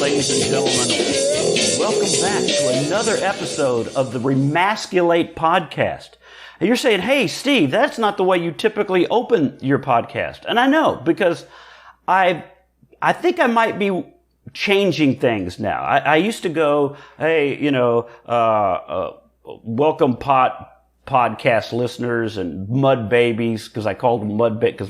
ladies and gentlemen. Welcome back to another episode of the Remasculate podcast. And you're saying, hey, Steve, that's not the way you typically open your podcast. And I know, because I think I might be changing things now. I used to go, hey, welcome podcast listeners and mud babies, because I called them mud because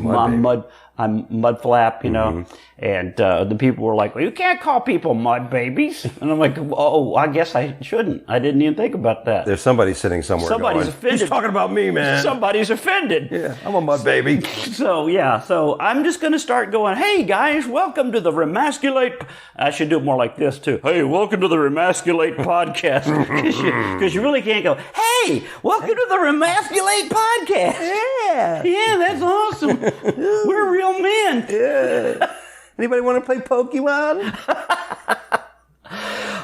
I'm Mudflap, and the people were like, well, you can't call people mud babies. And I'm like, oh, I guess I shouldn't. I didn't even think about that. There's somebody sitting somewhere Somebody's offended. He's talking about me, man. Somebody's offended. Yeah, I'm a mud baby. So I'm just going to start going, hey, guys, welcome to the Remasculate. I should do it more like this, too. Hey, welcome to the Remasculate podcast. Because you really can't go, hey, welcome to the Remasculate podcast. Yeah, that's awesome. We're real men. Yeah. Anybody want to play Pokemon?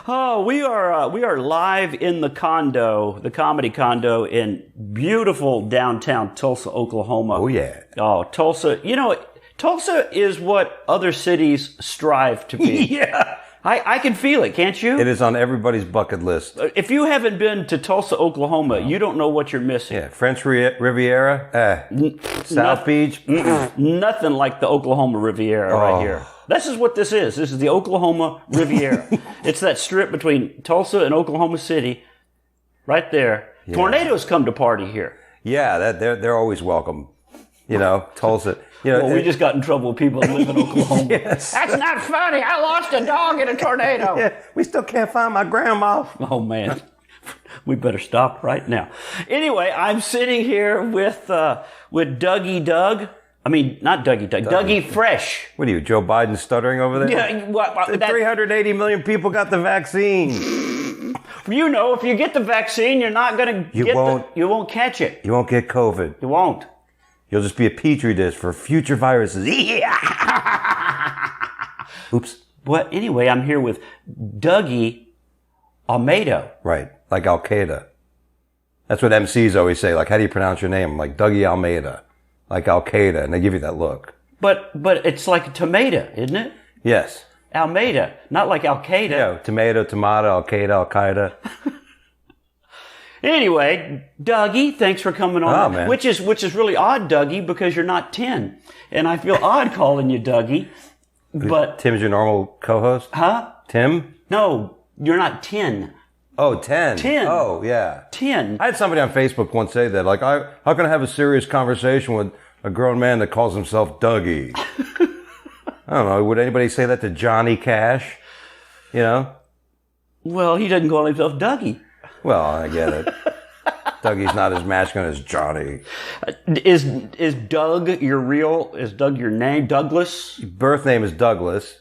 Oh, we are live in the comedy condo in beautiful downtown Tulsa, Oklahoma. Oh, yeah. Oh, Tulsa. Tulsa is what other cities strive to be. Yeah. I can feel it, can't you? It is on everybody's bucket list. If you haven't been to Tulsa, Oklahoma, you don't know what you're missing. Yeah, French Riviera, South Beach. Nothing like the Oklahoma Riviera right here. This is what this is. This is the Oklahoma Riviera. It's that strip between Tulsa and Oklahoma City, right there. Yeah. Tornadoes come to party here. Yeah, they're always welcome. Tulsa. Well, we just got in trouble with people that live in Oklahoma. Yes. That's not funny. I lost a dog in a tornado. Yeah, we still can't find my grandma. Oh, man. We better stop right now. Anyway, I'm sitting here with Dougie Doug. I mean, not Dougie Doug. Dougie Fresh. What are you, Joe Biden stuttering over there? Yeah. 380 million people got the vaccine. If you get the vaccine, you're not going to you won't catch it. You won't get COVID. You won't. You'll just be a petri dish for future viruses. Oops. But anyway, I'm here with Dougie Almeida. Right, like Al Qaeda. That's what MCs always say. Like, how do you pronounce your name? I'm like, Dougie Almeida, like Al Qaeda, and they give you that look. But it's like a tomato, isn't it? Yes. Almeida, not like Al Qaeda. Yeah, tomato, Al Qaeda, Al Qaeda. Anyway, Dougie, thanks for coming on. Oh, man. Which is really odd, Dougie, because you're not 10. And I feel odd calling you Dougie. But Tim's your normal co-host? Huh? Tim? No, you're not 10. Oh, 10. 10. Oh, yeah. 10. I had somebody on Facebook once say that. Like, how can I have a serious conversation with a grown man that calls himself Dougie? I don't know. Would anybody say that to Johnny Cash? Well, he doesn't call himself Dougie. Well, I get it. Dougie's not as masculine as Johnny. Is Doug is Doug your name? Douglas? Birth name is Douglas,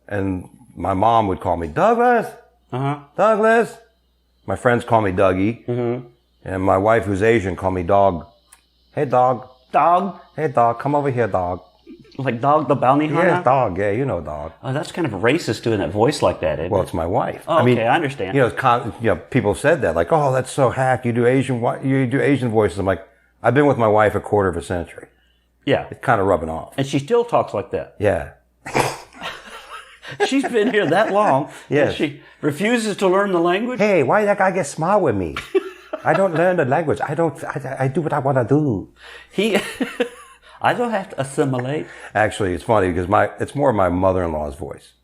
and my mom would call me Douglas. Uh-huh. Douglas. My friends call me Dougie. Mm-hmm. And my wife, who's Asian, call me Dog. Hey, Dog. Dog? Hey, Dog, come over here, Dog. Like Dog the Bounty Hunter? Yeah, Dog. Yeah, Dog. Oh, that's kind of racist doing that voice like that, isn't it? Well, it's my wife. Oh, okay, I understand. People said that, like, oh, that's so hack. You do Asian voices. I'm like, I've been with my wife a quarter of a century. Yeah. It's kind of rubbing off. And she still talks like that. Yeah. She's been here that long. Yes. She refuses to learn the language. Hey, why that guy get smart with me? I don't learn the language. I do what I want to do. I don't have to assimilate. Actually, it's funny because it's more my mother-in-law's voice.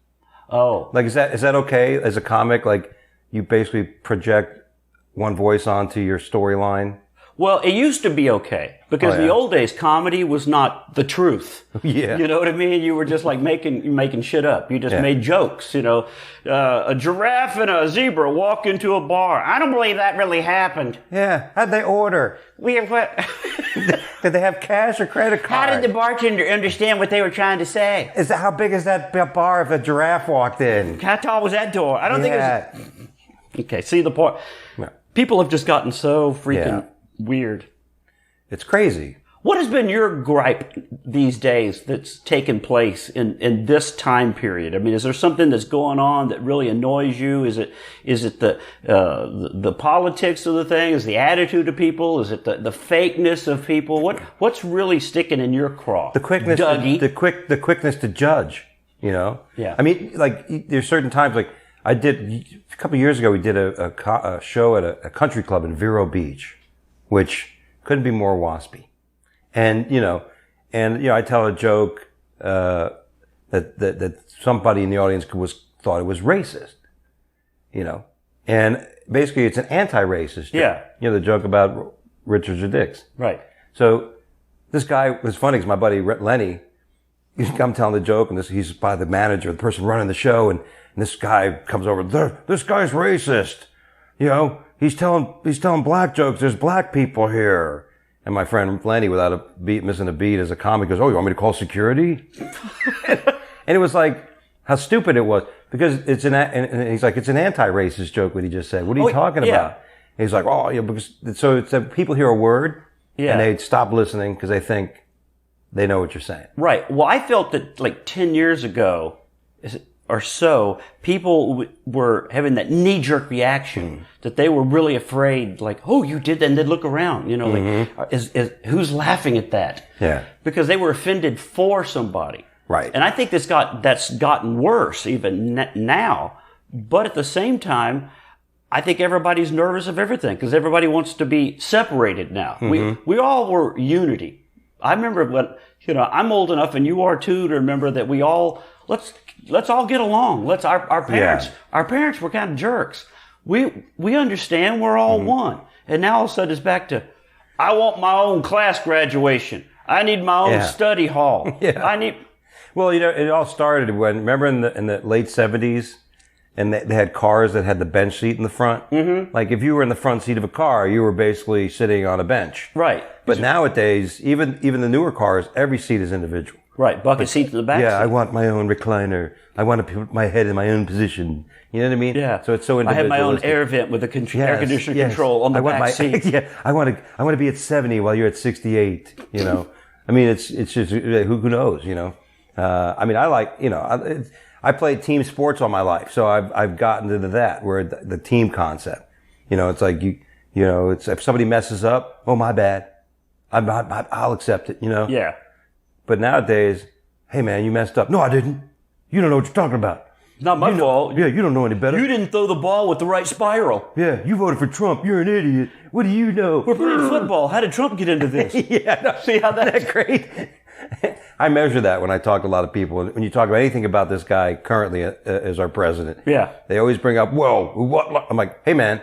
Oh. Like, is that okay as a comic? Like, you basically project one voice onto your storyline? Well, it used to be okay because the old days comedy was not the truth. Yeah. You know what I mean? You were just like making shit up. You just made jokes, a giraffe and a zebra walk into a bar. I don't believe that really happened. Yeah. How'd they order? We have what? Did they have cash or credit card? How did the bartender understand what they were trying to say? How big is that bar if a giraffe walked in? How tall was that door? I don't think it was. Okay, see the part. Yeah. People have just gotten so freaking weird. It's crazy. What has been your gripe these days that's taken place in this time period? I mean, is there something that's going on that really annoys you? Is it the politics of the thing? Is it the attitude of people? Is it the fakeness of people? What's really sticking in your craw? The quickness, Dougie? the quickness to judge. You know? Yeah. I mean, like, there's certain times, like, a couple of years ago, we did a show at a country club in Vero Beach, which couldn't be more waspy. And, I tell a joke, that somebody in the audience thought it was racist, and basically it's an anti-racist joke. Yeah. The joke about Richards or Dicks. Right. So this guy was funny because my buddy Lenny, I'm telling the joke, and he's by the manager, the person running the show, and this guy comes over. This guy's racist. He's telling black jokes. There's black people here. And my friend Lenny, without missing a beat as a comic, goes, "Oh, you want me to call security?" And it was like how stupid it was because and he's like, it's an anti-racist joke. What he just said. What are you talking about? And he's like, "Oh, yeah," because so it's people hear a word and they stop listening because they think they know what you're saying. Right. Well, I felt that like 10 years ago or so, people were having that knee-jerk reaction that they were really afraid, like, "Oh, you did that," and they'd look around, like, who's laughing at that? Yeah. Because they were offended for somebody. Right. And I think that's gotten worse even now. But at the same time, I think everybody's nervous of everything because everybody wants to be separated now. We all were unity. I remember when, I'm old enough and you are too to remember that we all, let's all get along. Our parents were kind of jerks. We understand we're all one. And now all of a sudden it's back to, I want my own class graduation. I need my own study hall. Well, it all started remember in the late 70s, and they had cars that had the bench seat in the front. Like if you were in the front seat of a car, you were basically sitting on a bench. Right. But nowadays, even the newer cars, every seat is individual. Right. Bucket seats in the back. Yeah, seat. I want my own recliner. I want to put my head in my own position. You know what I mean? Yeah. So it's so individualistic. I have my own air vent with air conditioner control on the back seat. Yeah. I want to be at 70 while you're at 68. I mean, it's just who knows? I mean, I like I played team sports all my life, so I've gotten into that where the team concept. It's like it's if somebody messes up, oh my bad, I'll accept it. Yeah. But nowadays, hey man, you messed up. No, I didn't. You don't know what you're talking about. Not my fault. Yeah, you don't know any better. You didn't throw the ball with the right spiral. Yeah, you voted for Trump. You're an idiot. What do you know? We're playing football. How did Trump get into this? See how that's great? I measure that when I talk to a lot of people. When you talk about anything about this guy currently as our president, they always bring up, well, what? I'm like, hey man,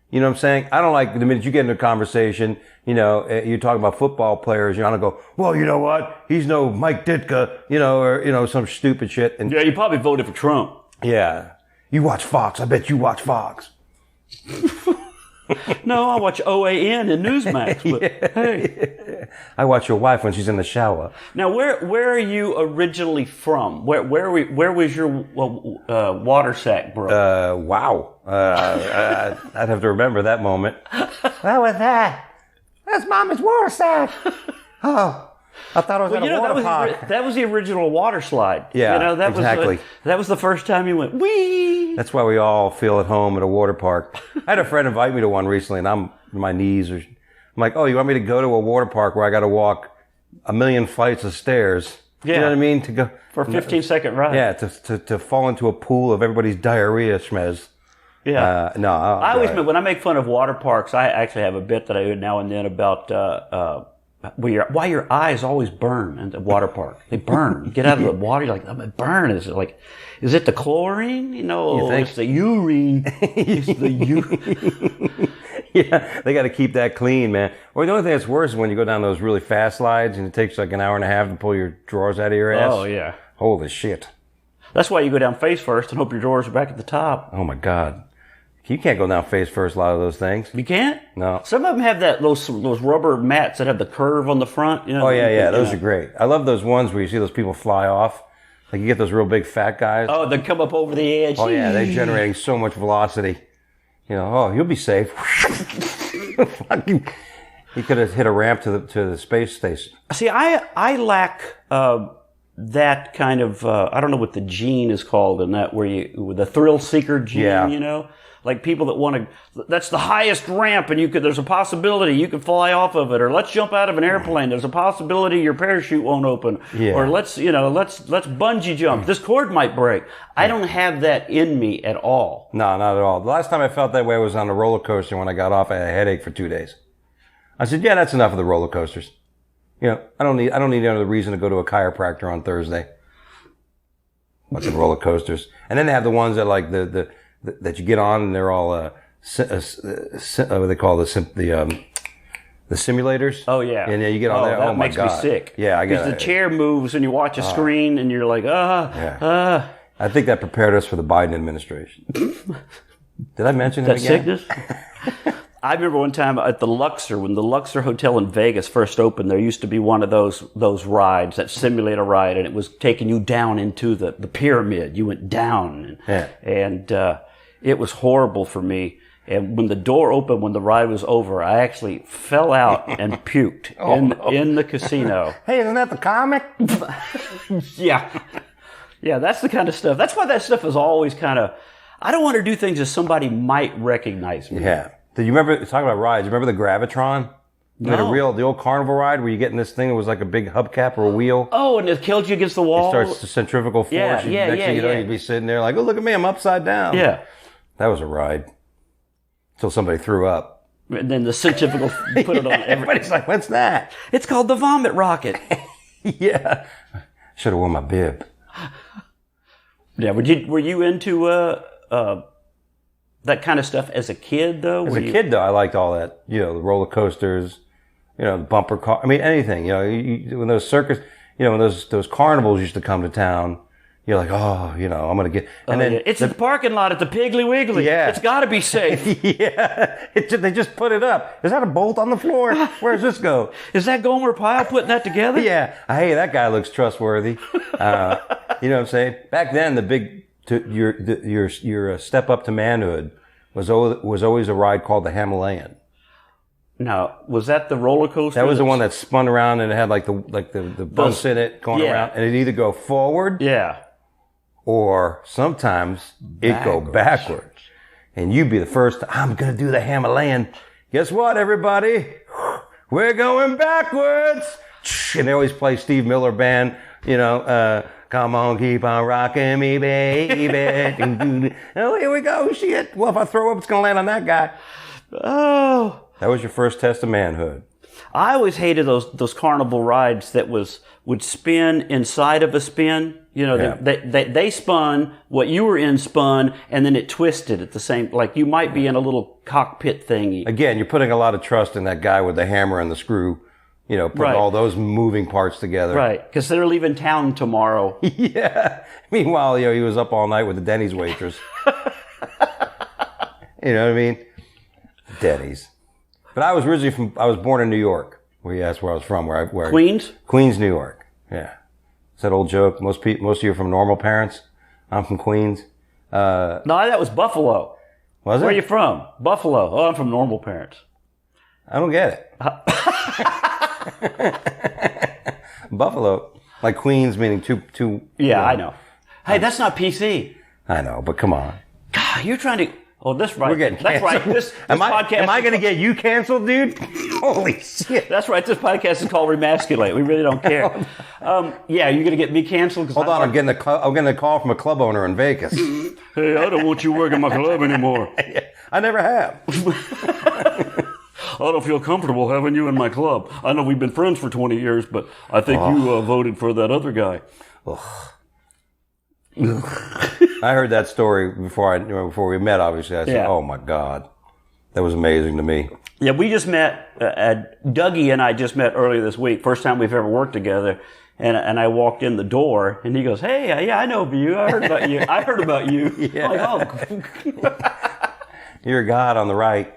you know what I'm saying? I don't like the minute you get into a conversation, you're talking about football players, I don't go, well, you know what? He's no Mike Ditka, or, some stupid shit. And you probably voted for Trump. Yeah. You watch Fox. I bet you watch Fox. No, I watch OAN and Newsmax. But hey, I watch your wife when she's in the shower. Now, where are you originally from? Where was your water sack broke? Wow. I'd have to remember that moment. What was that? That's Mama's water sack. Oh. I thought it was at a water park. That was the original water slide. Yeah, exactly. That was the first time you went, wee! That's why we all feel at home at a water park. I had a friend invite me to one recently, and I'm like, oh, you want me to go to a water park where I got to walk 1,000,000 flights of stairs? Yeah. You know what I mean? To go for a 15-second ride. Yeah, to fall into a pool of everybody's diarrhea schmez. Yeah. No, I always admit, when I make fun of water parks, I actually have a bit that I do now and then about why your eyes always burn in the water park. They burn. You get out of the water, you're like, oh, it burn. Is it the chlorine? It's the urine. It's the urine. Yeah, they got to keep that clean, man. Or the only thing that's worse is when you go down those really fast slides and it takes like an hour and a half to pull your drawers out of your ass. Oh, yeah. Holy shit. That's why you go down face first and hope your drawers are back at the top. Oh, my God. You can't go down face first, a lot of those things. You can't? No. Some of them have those rubber mats that have the curve on the front. Oh, yeah. Those are great. I love those ones where you see those people fly off. Like you get those real big fat guys. Oh, they come up over the edge. Oh, yeah. They're generating so much velocity. You'll be safe. You could have hit a ramp to the space station. See, I lack that kind of, I don't know what the gene is called in that, the thrill seeker gene, you know? Like people that want to, that's the highest ramp and there's a possibility you could fly off of it, or let's jump out of an airplane. There's a possibility your parachute won't open, or let's bungee jump. This cord might break. I don't have that in me at all. No, not at all. The last time I felt that way was on a roller coaster. When I got off, I had a headache for 2 days. I said, yeah, that's enough of the roller coasters. You know, I don't need another reason to go to a chiropractor on Thursday. Bunch of roller coasters. And then they have the ones that like that you get on and they're all what they call the simulators. Oh yeah. And you get on there. That oh my makes God. me sick. Yeah, I get it. Because the chair moves and you watch a screen and you're like, I think that prepared us for the Biden administration. Did I mention that again? Sickness? I remember one time at the Luxor, when the Luxor Hotel in Vegas first opened, there used to be one of those rides, that simulator ride, and it was taking you down into the pyramid. You went down, and it was horrible for me. And when the door opened, when the ride was over, I actually fell out and puked in the casino. Hey, isn't that the comic? Yeah. Yeah, that's the kind of stuff. That's why that stuff is always kind of, I don't want to do things that somebody might recognize me. Yeah. Did you remember, talking about rides, you remember the Gravitron? No. The old carnival ride where you get in this thing that was like a big hubcap or a wheel. Oh, and it killed you against the wall? It starts the centrifugal force. Next thing you know, you'd be sitting there like, oh, look at me, I'm upside down. Yeah. That was a ride. Until somebody threw up. And then the centrifugal put it on everybody's like, what's that? It's called the vomit rocket. Yeah. Should have worn my bib. Yeah, were you into that kind of stuff as a kid, though? As a kid, though, I liked all that. You know, the roller coasters, you know, the bumper car. I mean, anything. You know, when those circus, you know, when those carnivals used to come to town, you're like, oh, you know, I'm going to get. And then it's the parking lot at the Piggly Wiggly. Yeah. It's got to be safe. Yeah. They just put it up. Is that a bolt on the floor? Where does this go? Is that Gomer Pyle putting that together? Yeah. Hey, that guy looks trustworthy. You know what I'm saying? Back then, the big. Your step up to manhood was always a ride called the Himalayan. Now, was that the roller coaster? That was the one that spun around and it had like the bumps in it going around, and it'd either go forward, or sometimes it'd go backwards, and you'd be the first. I'm gonna do the Himalayan. Guess what, everybody? We're going backwards, and they always play Steve Miller Band. You know. Come on, keep on rocking me, baby. Oh, here we go. Shit. Well, if I throw up, it's going to land on that guy. Oh. That was your first test of manhood. I always hated those carnival rides that would spin inside of a spin. You know, they spun, what you were in spun, and then it twisted at the same, like you might be in a little cockpit thingy. Again, you're putting a lot of trust in that guy with the hammer and the screw. You know, putting all those moving parts together. Right, because they're leaving town tomorrow. Yeah. Meanwhile, you know, he was up all night with the Denny's waitress. You know what I mean? Denny's. But I was born in New York. Where you asked where I was from. Where Queens? Queens, New York. Yeah. It's that old joke. Most of you are from normal parents. I'm from Queens. No, that was Buffalo. Was it? Where are you from? Buffalo. Oh, I'm from normal parents. I don't get it. Buffalo, like Queens, meaning two. Yeah, I know. Hey, that's not PC. I know, but come on. God, you're trying to. Oh, that's right. We're getting canceled. That's right. This podcast. Am I going to get you canceled, dude? Holy shit! That's right. This podcast is called Remasculate. We really don't care. Yeah, you're going to get me canceled. Hold on, I'm getting a call from a club owner in Vegas. Hey, I don't want you working my club anymore. I never have. I don't feel comfortable having you in my club. I know we've been friends for 20 years, but I think you voted for that other guy. I heard that story before we met, obviously. I said, oh my God. That was amazing to me. Yeah, we just met, Dougie and I just met earlier this week. First time we've ever worked together. And I walked in the door and he goes, hey, yeah, I know you. I heard about you. I heard about you. Yeah. I'm like, oh. You're God on the right.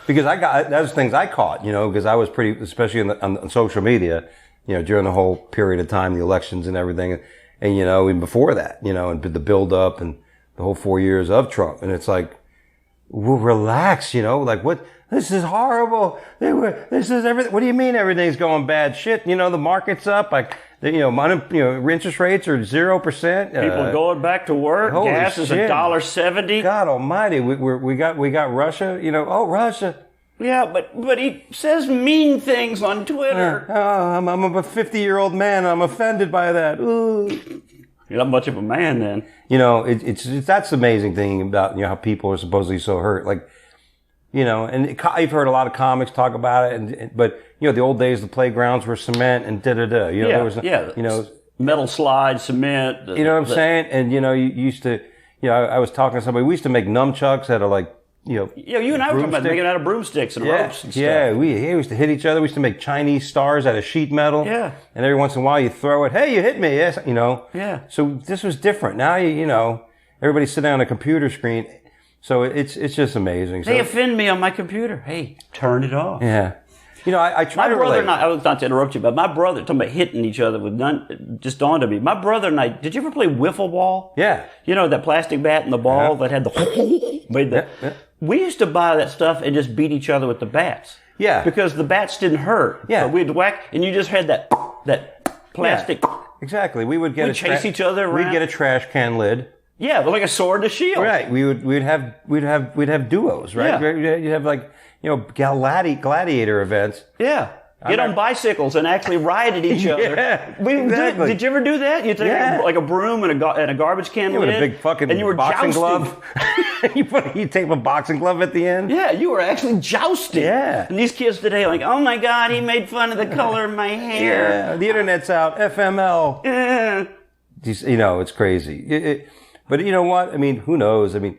Because those things I caught, you know, because I was pretty, especially on social media, you know, during the whole period of time, the elections and everything. And, you know, even before that, you know, and the build up and the whole 4 years of Trump. And it's like, we'll relax, like what? This is horrible. This is everything. What do you mean everything's going bad? Shit, the market's up. Like, interest rates are 0%. People going back to work. Gas is $1.70. God Almighty, we got Russia. Russia. Yeah, but he says mean things on Twitter. I'm a 50-year-old man. I'm offended by that. Ooh. You're not much of a man then. It's that's the amazing thing about how people are supposedly so hurt. Like, and I've heard a lot of comics talk about it, but the old days, the playgrounds were cement and da-da-da. There was, metal slide, cement. You know what I'm saying? And, you used to, I was talking to somebody, we used to make nunchucks out of like, you and I were talking about making it out of broomsticks and ropes and stuff. Yeah, we used to hit each other. We used to make Chinese stars out of sheet metal. Yeah. And every once in a while you throw it, hey, you hit me, yes, Yeah. So this was different. Now, everybody's sitting on a computer screen. So it's just amazing. They offend me on my computer. Hey, turn it off. Yeah. I try to relate. I was not to interrupt you, but my brother, talking about hitting each other with just dawned on me. My brother and I, did you ever play wiffle ball? Yeah. That plastic bat and the ball that had the We used to buy that stuff and just beat each other with the bats. Yeah. Because the bats didn't hurt. Yeah. So we'd whack, and you just had that plastic. Yeah. Exactly. We'd chase each other around. We'd get a trash can lid. Yeah, like a sword and a shield. Right. We'd have duos, right? Yeah. You'd have like, gladiator events. Yeah. Get on bicycles and actually ride at each other. Yeah, exactly. Did you ever do that? You take a broom and a garbage can lid, with a big fucking and you were boxing jousting. glove. you tape a boxing glove at the end. Yeah, you were actually jousting. Yeah. And these kids today are like, oh my God, he made fun of the color of my hair. Yeah, the internet's out. FML. Yeah. It's crazy. But you know what? I mean, who knows? I mean,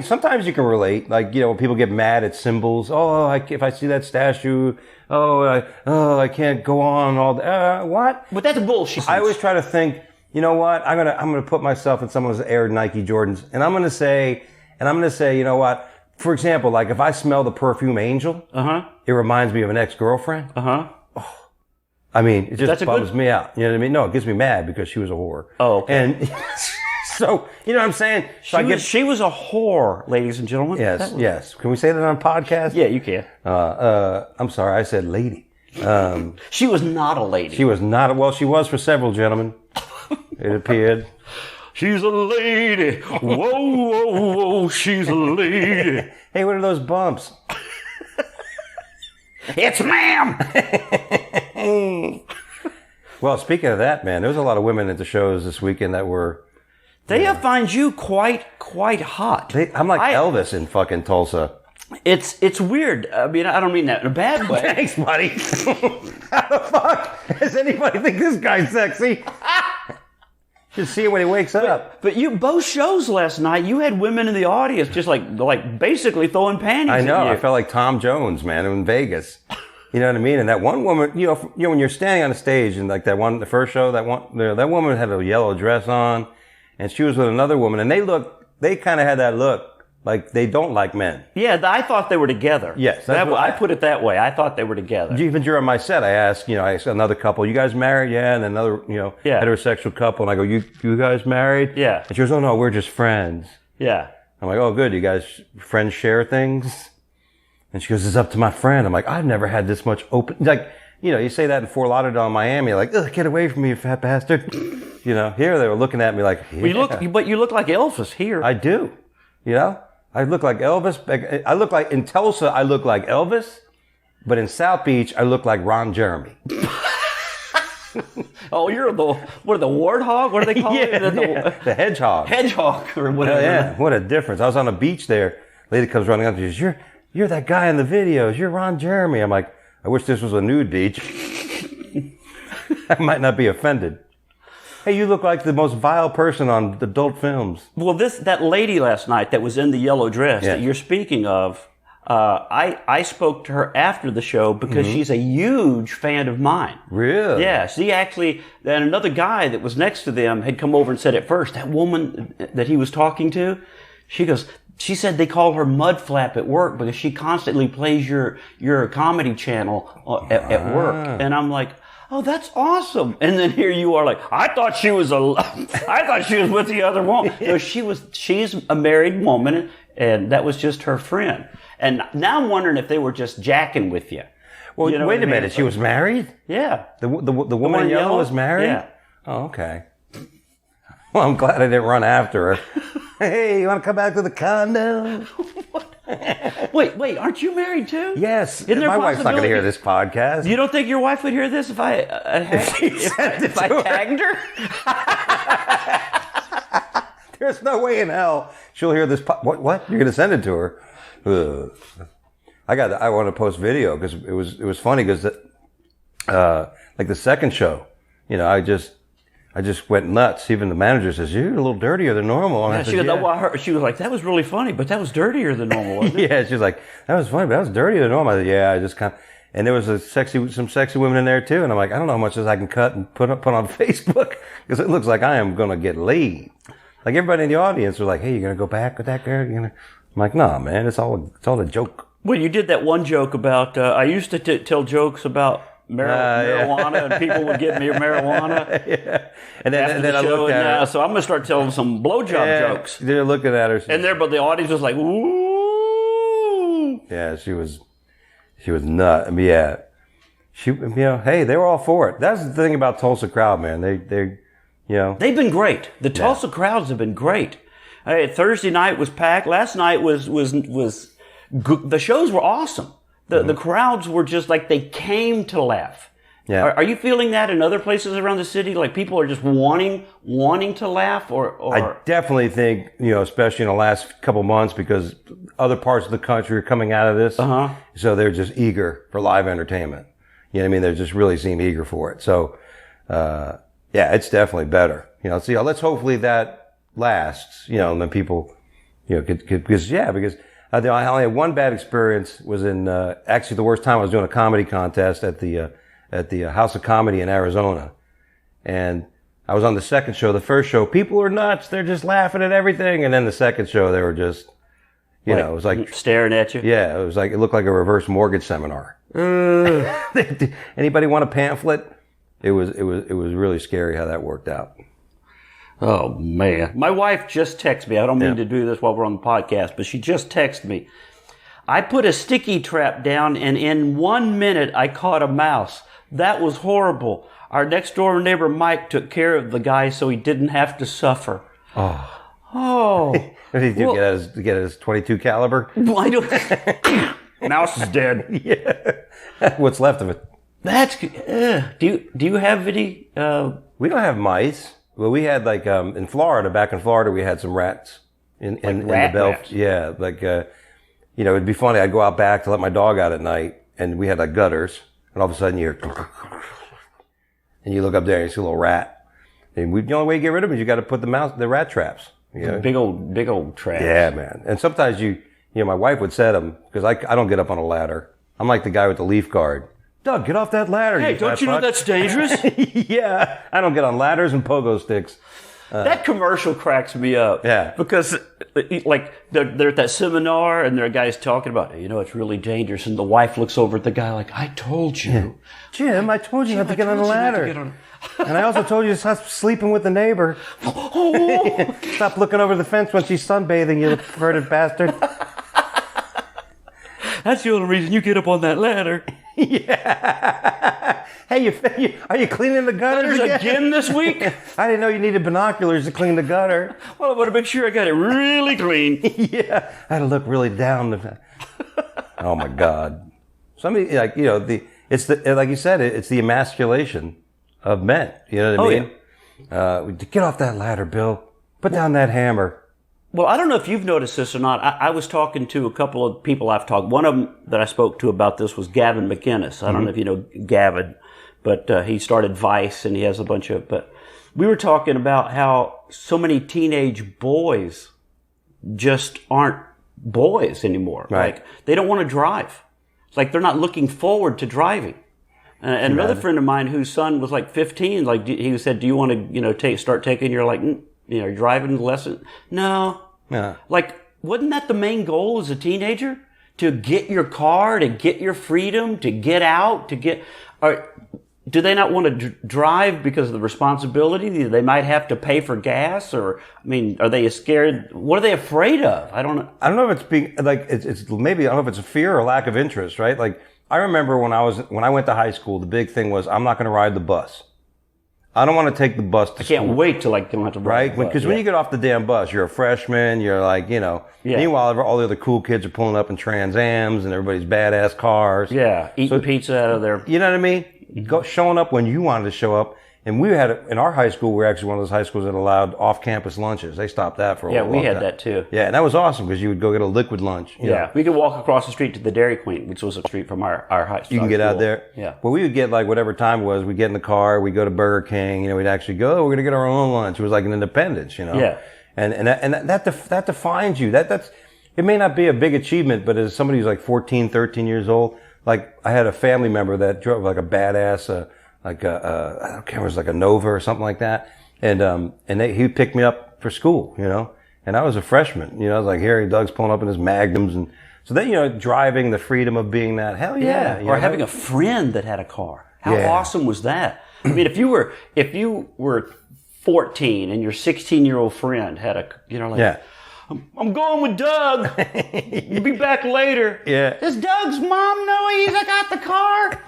sometimes you can relate. Like, when people get mad at symbols. Oh, if I see that statue, I can't go on all day. What? But that's bullshit. I always try to think, you know what? I'm gonna put myself in someone's Air Nike Jordans, and I'm gonna say, you know what? For example, like if I smell the perfume Angel, it reminds me of an ex-girlfriend. I mean, it just bums me out. You know what I mean? No, it gets me mad because she was a whore. Oh, okay. And so, you know what I'm saying? So she was a whore, ladies and gentlemen. Yes. Can we say that on podcast? Yeah, you can. I'm sorry, I said lady. She was not a lady. She was not. Well, she was for several gentlemen. It appeared. She's a lady. Whoa, whoa, whoa, she's a lady. Hey, what are those bumps? It's ma'am. Well, speaking of that, man, there was a lot of women at the shows this weekend that were... They find you quite hot. I'm like Elvis in fucking Tulsa. It's weird. I mean, I don't mean that in a bad way. Thanks, buddy. How the fuck does anybody think this guy's sexy? Just see it when he wakes up. But you both shows last night, you had women in the audience just like basically throwing panties. I know. At you. I felt like Tom Jones, man, in Vegas. You know what I mean? And that one woman, when you're standing on the stage and like the first show, that woman had a yellow dress on. And she was with another woman, and they kind of had that look, like they don't like men. Yeah, I thought they were together. Yes. I put it that way. I thought they were together. Even during my set, I asked another couple, you guys married? Yeah. And another, heterosexual couple. And I go, you guys married? Yeah. And she goes, oh no, we're just friends. Yeah. I'm like, oh good, you guys friends share things? And she goes, it's up to my friend. I'm like, I've never had this much open, like, you say that in Fort Lauderdale, Miami, like, ugh, get away from me, you fat bastard. Here they were looking at me like, yeah. But you look like Elvis here. I do. I look like Elvis. I look like, in Tulsa, I look like Elvis. But in South Beach, I look like Ron Jeremy. Oh, you're the warthog? What do they call it? The hedgehog. Hedgehog or whatever. Yeah, what a difference. I was on the beach there. Lady comes running up and she goes, you're that guy in the videos. You're Ron Jeremy. I'm like, I wish this was a nude beach. I might not be offended. Hey, you look like the most vile person on adult films. Well, that lady last night that was in the yellow dress that you're speaking of, I spoke to her after the show because she's a huge fan of mine. Really? Yeah. She actually, and another guy that was next to them had come over and said at first, that woman that he was talking to, she said they call her Mudflap at work because she constantly plays your comedy channel at work. And I'm like, Oh, that's awesome. And then here you are like, I thought she was with the other woman. No, she's a married woman, and that was just her friend. And now I'm wondering if they were just jacking with you. Well, you know wait a minute. She was married? Yeah. The woman in yellow was married? Yeah. Oh, okay. Well, I'm glad I didn't run after her. Hey, you want to come back to the condo? Wait, aren't you married too? Yes. My wife's not going to hear this podcast. You don't think your wife would hear this if I tagged her? There's no way in hell she'll hear this. What? You're going to send it to her? I want to post video because it was funny because like the second show, you know, I just went nuts. Even the manager says, "You're a little dirtier than normal." And she was like, "That was really funny, but that was dirtier than normal, wasn't it?" Yeah, she was like, "That was funny, but that was dirtier than normal." I said, "Yeah, I just kind of." And there was some sexy women in there too. And I'm like, I don't know how much I can cut and put on Facebook because it looks like I am going to get laid. Like everybody in the audience was like, "Hey, you going to go back with that girl?" I'm like, "Nah, man, it's all a joke." Well, you did that one joke about, I used to tell jokes about marijuana and people would give me marijuana. Yeah. And then I looked at her. So I'm going to start telling some blowjob jokes. They're looking at her. But the audience was like, ooh. Yeah, she was nuts. I mean, yeah. Hey, they were all for it. That's the thing about Tulsa crowd, man. They've been great. The Tulsa crowds have been great. Hey, Thursday night was packed. Last night was good. The shows were awesome. The crowds were just like they came to laugh. Yeah. Are you feeling that in other places around the city? Like people are just wanting to laugh, or I definitely think, especially in the last couple months, because other parts of the country are coming out of this, so they're just eager for live entertainment. You know what I mean? They just really seem eager for it. So, yeah, it's definitely better. Let's hopefully that lasts. And then people, because I only had one bad experience. Was in actually the worst time. I was doing a comedy contest at the House of Comedy in Arizona, and I was on the second show. The first show, people are nuts; they're just laughing at everything, and then the second show, they were just, it was like staring at you. Yeah, it looked like a reverse mortgage seminar. Anybody want a pamphlet? It was really scary how that worked out. Oh, man. My wife just texted me. I don't mean to do this while we're on the podcast, but she just texted me. I put a sticky trap down, and in 1 minute, I caught a mouse. That was horrible. Our next-door neighbor, Mike, took care of the guy so he didn't have to suffer. Oh. What did he do? Get his .22 caliber? I don't. Mouse is dead. Yeah. What's left of it? That's good. Do you have any? We don't have mice. Well, we had back in Florida, we had some rats in the belt. Rats. Yeah, it'd be funny. I'd go out back to let my dog out at night, and we had gutters, and all of a sudden you hear, and you look up there and you see a little rat. And the only way to get rid of them is you got to put the rat traps. Big old traps. Yeah, man. And sometimes my wife would set them because I don't get up on a ladder. I'm like the guy with the leaf guard. Doug, get off that ladder. Hey, don't you know that's dangerous? Yeah. I don't get on ladders and pogo sticks. That commercial cracks me up. Yeah. Because, they're at that seminar, and there are guys talking about, it's really dangerous. And the wife looks over at the guy like, I told you. Yeah. Jim, I told you not to get on the ladder. And I also told you to stop sleeping with the neighbor. Stop looking over the fence when she's sunbathing, you perverted bastard. That's the only reason you get up on that ladder. Yeah. Hey, are you cleaning the gutters again this week? I didn't know you needed binoculars to clean the gutter. Well, I want to make sure I got it really clean. Yeah. I had to look really down. Oh my God. Somebody like you said, it's the emasculation of men. You know what I mean? Yeah. Get off that ladder, Bill. Put down that hammer. Well, I don't know if you've noticed this or not. I was talking to a couple of people I've talked. One of them that I spoke to about this was Gavin McInnes. I don't know if you know Gavin, but he started Vice, and he has a bunch of. But we were talking about how so many teenage boys just aren't boys anymore. Right. Like they don't want to drive. It's like they're not looking forward to driving. And another friend of mine whose son was like 15, he said, "Do you want to start taking your driving lesson?" No. Yeah. Wasn't that the main goal as a teenager? To get your car, to get your freedom, to get out, do they not want to drive because of the responsibility? They might have to pay for gas, or I mean, are they scared? What are they afraid of? I don't know. I don't know if it's being like it's maybe I don't know if it's a fear or lack of interest, right? Like I remember when I went to high school, the big thing was I'm not going to ride the bus. I don't want to take the bus to school. I can't wait till I don't have to ride the bus. Because when you get off the damn bus, you're a freshman, you're like, you know. Yeah. Meanwhile, all the other cool kids are pulling up in Trans Ams and everybody's badass cars. Yeah, eating pizza out of there. You know what I mean? Showing up when you wanted to show up. And we had, in our high school, we were actually one of those high schools that allowed off-campus lunches. They stopped that for a long time. Yeah, we had that too. Yeah, and that was awesome because you would go get a liquid lunch. You know. We could walk across the street to the Dairy Queen, which was a street from our high school. You can get out there. Yeah. Well, we would get like whatever time it was. We'd get in the car. We'd go to Burger King. You know, we'd actually go, we're going to get our own lunch. It was like an independence, you know. Yeah. And that defines you. That's, it may not be a big achievement, but as somebody who's like 14, 13 years old, like I had a family member that drove like a badass, I don't care, it was like a Nova or something like that. And he picked me up for school, you know, and I was a freshman, you know, I was like, here, Doug's pulling up in his Magnums. And so then, you know, driving the freedom of being that, hell yeah. Or having a friend that had a car. How awesome was that? I mean, if you were 14 and your 16-year-old friend had a, you know, like, I'm going with Doug. You'll be back later. Yeah. Does Doug's mom know he's got the car?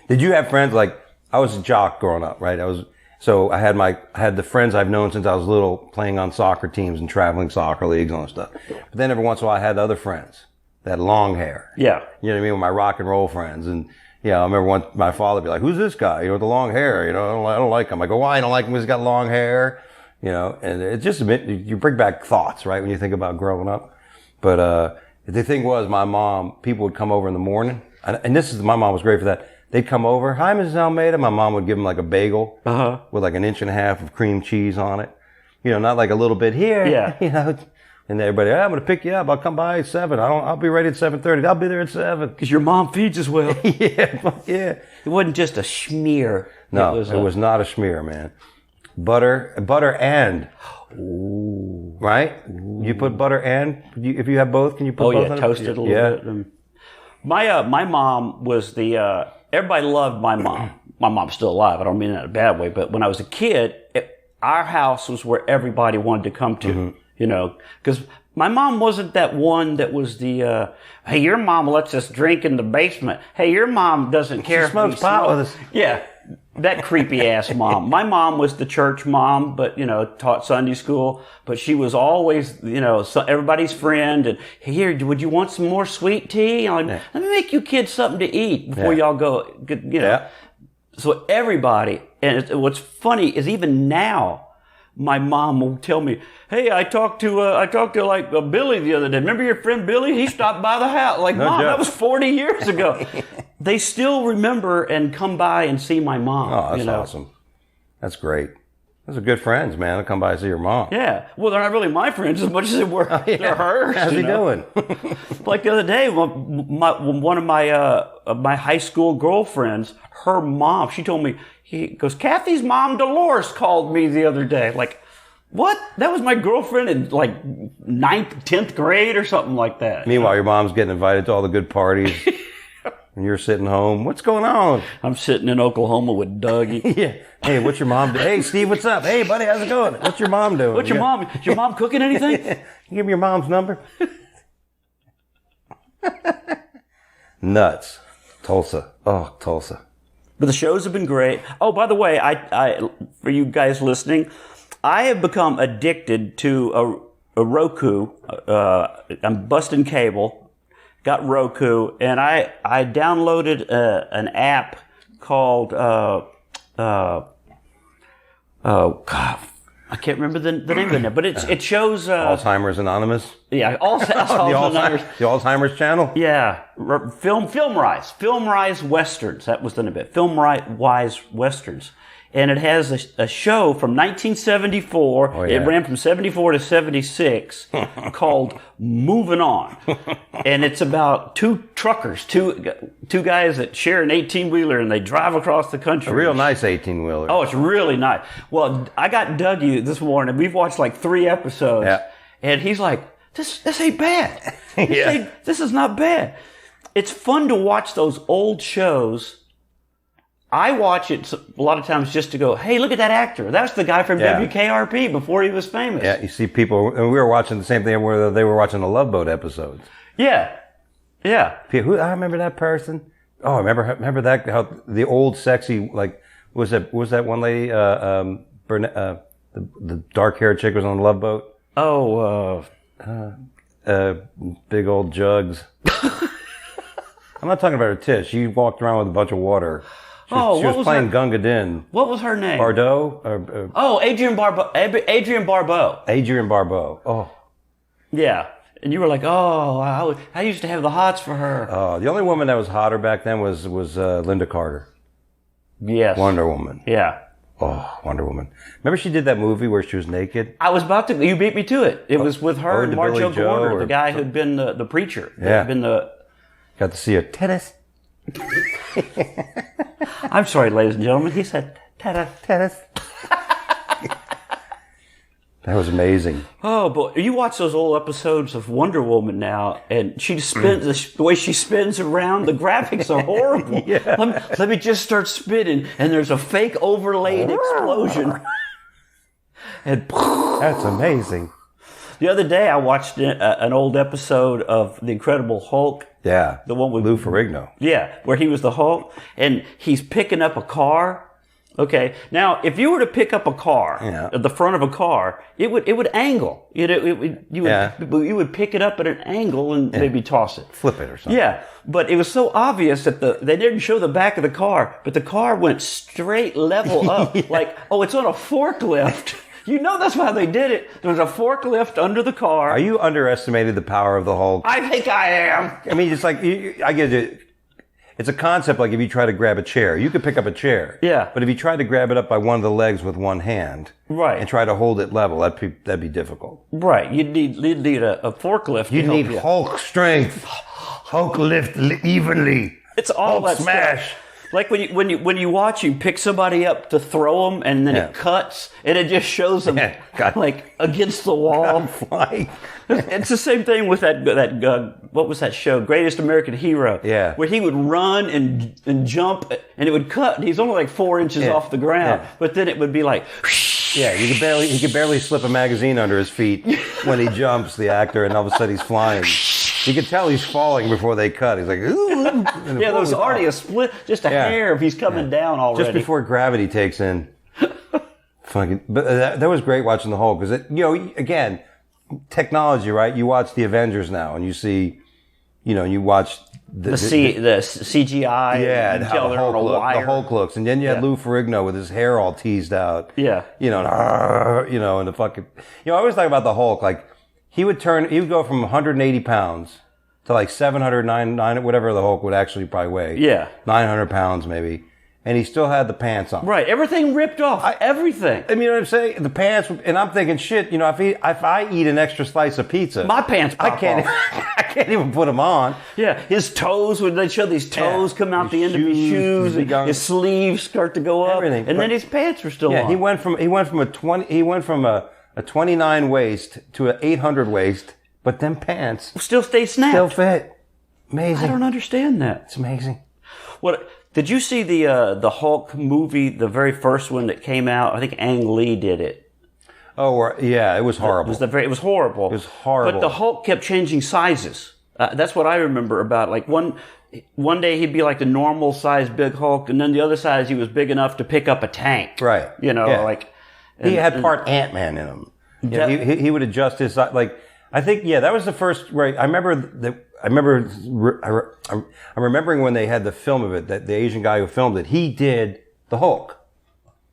Did you have friends like, I was a jock growing up, right? I had the friends I've known since I was little playing on soccer teams and traveling soccer leagues and all that stuff. But then every once in a while I had other friends that had long hair. Yeah. You know what I mean? With my rock and roll friends. And, yeah, I remember once my father would be like, who's this guy? You know, with the long hair. You know, I don't like him. I go, why? I don't like him because he's got long hair. You know, and it's just you bring back thoughts, right? When you think about growing up. But, the thing was, my mom, people would come over in the morning. And my mom was great for that. They'd come over. Hi, Mrs. Almeida. My mom would give them like a bagel with like an inch and a half of cream cheese on it. You know, not like a little bit here. Yeah. You know, and everybody, I'm going to pick you up. I'll come by at 7. I'll be ready at 7:30. I'll be there at 7. Because your mom feeds as well. Yeah. It wasn't just a schmear. No, it was not a schmear, man. Butter and. Ooh. Right? Ooh. You put butter and, if you have both, can you put both on it? Toasted a little bit. My mom was everybody loved my mom. My mom's still alive. I don't mean that in a bad way, but when I was a kid, our house was where everybody wanted to come to, you know, because my mom wasn't that one that was the, hey, your mom lets us drink in the basement. Hey, your mom doesn't care. She smokes pot with us. Yeah. That creepy ass mom. My mom was the church mom, but, you know, taught Sunday school, but she was always, you know, everybody's friend. And here, would you want some more sweet tea? I'm like, let me make you kids something to eat before y'all go, you know. Yeah. So everybody, and what's funny is even now, my mom will tell me, hey, I talked to like Billy the other day. Remember your friend Billy? He stopped by the house. Like, no, Mom, that was 40 years ago. They still remember and come by and see my mom. Oh, that's awesome. That's great. Those are good friends, man. They'll come by and see your mom. Yeah. Well, they're not really my friends as much as they were. They're hers. How's he doing? Like the other day, one of my high school girlfriends, her mom, she told me, he goes, Kathy's mom, Dolores, called me the other day. Like, what? That was my girlfriend in like 9th, 10th grade or something like that. Meanwhile, your mom's getting invited to all the good parties. And you're sitting home. What's going on? I'm sitting in Oklahoma with Dougie. Yeah. Hey, what's your mom doing? Hey, Steve, what's up? Hey, buddy, how's it going? What's your mom doing? What's your mom? Is your mom cooking anything? Can you give me your mom's number? Nuts. Tulsa. Oh, Tulsa. But the shows have been great. Oh, by the way, I for you guys listening, I have become addicted to a Roku. I'm busting cable. Got Roku, and I downloaded an app called oh God, I can't remember the name of it, but it shows Alzheimer's Anonymous. Yeah, Alzheimer's. The Alzheimer's channel. Yeah, Filmrise Westerns. That was the name of it. Filmrise Westerns. And it has a show from 1974. Oh, yeah. It ran from 74 to 76 called Moving On. And it's about two truckers, two guys that share an 18-wheeler and they drive across the country. A real nice 18-wheeler. Oh, it's really nice. Well, I got Dougie this morning. We've watched like 3 episodes. Yeah. And he's like, this ain't bad. This is not bad. It's fun to watch those old shows I watch it a lot of times just to go, hey, look at that actor. That's the guy from WKRP before he was famous. Yeah, you see people, and we were watching the same thing where they were watching the Love Boat episodes. Yeah. Yeah. I remember that person. Oh, I remember that, how the old sexy, like, was that one lady, the dark-haired chick was on the Love Boat? Oh, big old jugs. I'm not talking about her tits. She walked around with a bunch of water. She was playing Gunga Din. What was her name? Bardot? Adrienne Barbeau. Adrienne Barbeau. Adrienne Barbeau. Oh. Yeah. And you were like, oh, I used to have the hots for her. Oh, the only woman that was hotter back then was Linda Carter. Yes. Wonder Woman. Yeah. Oh, Wonder Woman. Remember she did that movie where she was naked? I was about to, you beat me to it. It was with her and Marjoe Gorner, the guy who'd been the preacher. Yeah. Got to see her tennis. I'm sorry, ladies and gentlemen. He said tennis. That was amazing. Oh, boy. You watch those old episodes of Wonder Woman now, and she spins, the way she spins around, the graphics are horrible. Yeah. Let me just start spinning, and there's a fake overlaid explosion. And that's amazing. The other day, I watched an old episode of The Incredible Hulk. Yeah. The one with Lou Ferrigno. Yeah, where he was the Hulk, and he's picking up a car. Okay, now if you were to pick up a car, at the front of a car, it would angle. You would pick it up at an angle and maybe toss it, flip it or something. Yeah, but it was so obvious that they didn't show the back of the car, but the car went straight level up, like it's on a forklift. You know that's why they did it. There was a forklift under the car. Are you underestimating the power of the Hulk? I think I am. I mean, it's like I get it. It's a concept like if you try to grab a chair. You could pick up a chair. Yeah. But if you tried to grab it up by one of the legs with one hand. Right. And try to hold it level, that'd be difficult. Right. You'd need a forklift. You need Hulk strength. Hulk lift evenly. It's all Hulk that smash. Stuff. Like when you watch, you pick somebody up to throw them, and then it cuts, and it just shows them like against the wall. It's the same thing with that what was that show, Greatest American Hero? Yeah, where he would run and jump, and it would cut. He's only like 4 inches off the ground, but then it would be like. Yeah, he could barely slip a magazine under his feet when he jumps, the actor, and all of a sudden he's flying. You can tell he's falling before they cut. He's like, ooh. Yeah, there's already a split, just a hair if he's coming down already. Just before gravity takes in. But that was great watching the Hulk because again, technology, right? You watch the Avengers now, and you see, you watch the CGI. Yeah, how the Hulk looks, and then you had Lou Ferrigno with his hair all teased out. Yeah, and the fucking. I always think about the Hulk like. He would go from 180 pounds to like 700, 900, whatever the Hulk would actually probably weigh. Yeah. 900 pounds maybe. And he still had the pants on. Right. Everything ripped off. Everything. I mean, you know what I'm saying? The pants, and I'm thinking, shit, if I eat an extra slice of pizza. My pants pop off. I can't even put them on. Yeah. His toes, when they show these toes come out the end of his shoes, his sleeves start to go up. Everything. And then his pants were still on. He went from a 29 waist to an 800 waist, but them pants still stay snapped. Still fit. Amazing. I don't understand that. It's amazing. What did you see the Hulk movie, the very first one that came out? I think Ang Lee did it. Oh, yeah, it was horrible. It was horrible. It was horrible. But the Hulk kept changing sizes. That's what I remember about. Like one day he'd be like the normal size big Hulk, and then the other size he was big enough to pick up a tank. Right. He had part Ant-Man in him. He would adjust his like. I think that was the first. Right. I'm remembering when they had the film of it. That the Asian guy who filmed it, he did the Hulk.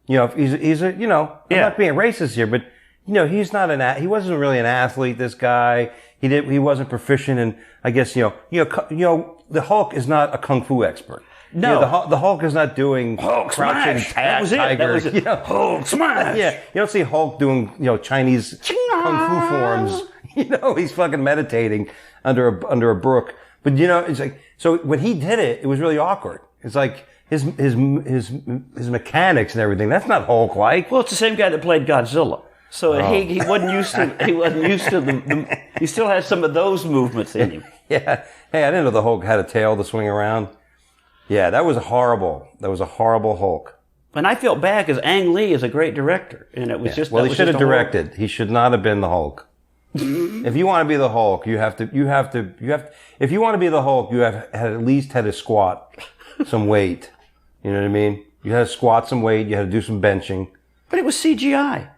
He's a I'm not being racist here, but he's not he wasn't really an athlete. This guy, he wasn't proficient in. I guess the Hulk is not a kung fu expert. No, the Hulk is not doing Hulk smash. That was it. Hulk smash. Yeah, you don't see Hulk doing Chinese kung fu forms. He's fucking meditating under a brook. But it's like so when he did it, it was really awkward. It's like his mechanics and everything. That's not Hulk like. Well, it's the same guy that played Godzilla. So he wasn't used to he still has some of those movements in him. Yeah. Hey, I didn't know the Hulk had a tail to swing around. Yeah, that was horrible. That was a horrible Hulk. And I felt bad because Ang Lee is a great director, and it was just well, that he was should just have a directed. He should not have been the Hulk. If you want to be the Hulk, if you want to be the Hulk, you have at least had to squat some weight. You know what I mean? You had to squat some weight. You had to do some benching. But it was CGI.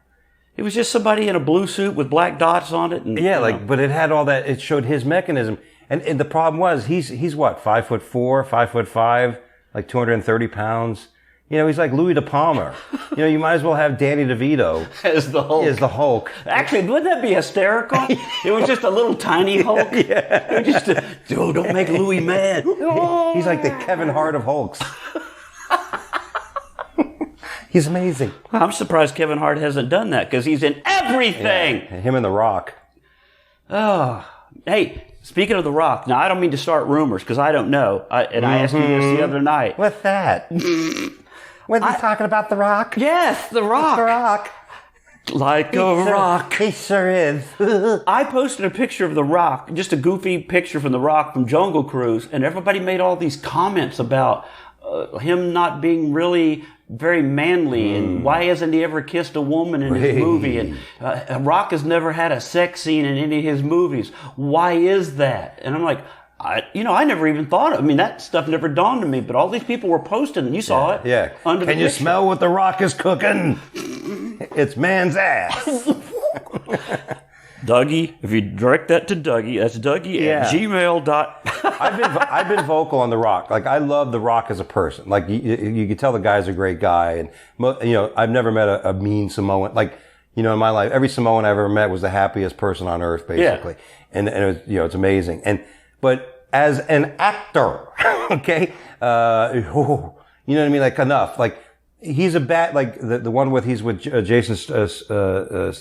It was just somebody in a blue suit with black dots on it. And, yeah, but it had all that. It showed his mechanism. And the problem was, he's what, 5'4", 5'5", like 230 pounds. You know, he's like Louis De Palmer. You know, you might as well have Danny DeVito as the Hulk. Actually, wouldn't that be hysterical? It was just a little tiny Hulk. Yeah. Just don't make Louis mad. He's like the Kevin Hart of Hulks. He's amazing. I'm surprised Kevin Hart hasn't done that because he's in everything. Yeah, him and The Rock. Oh, hey. Speaking of The Rock, now I don't mean to start rumors because I don't know. I asked you this the other night. What's that? Was he talking about The Rock? Yes, The Rock. The Rock. Like a rock. He sure is. I posted a picture of The Rock, just a goofy picture from The Rock from Jungle Cruise, and everybody made all these comments about him not being really very manly, and why hasn't he ever kissed a woman in his movie? And Rock has never had a sex scene in any of his movies. Why is that? And I'm like, I never even thought of it. I mean, that stuff never dawned on me, but all these people were posting, and you saw it. Yeah. Can you smell what The Rock is cooking? It's man's ass. Dougie, if you direct that to Dougie, that's Dougie at gmail.com. I've been vocal on The Rock. Like, I love The Rock as a person. Like, you can tell the guy's a great guy. And, you know, I've never met a mean Samoan. Like, you know, in my life, every Samoan I ever met was the happiest person on earth, basically. Yeah. And it was, you know, it's amazing. But as an actor, okay, you know what I mean? Like, enough. Like, he's a bad, like, the one he's with Jason Strathmore,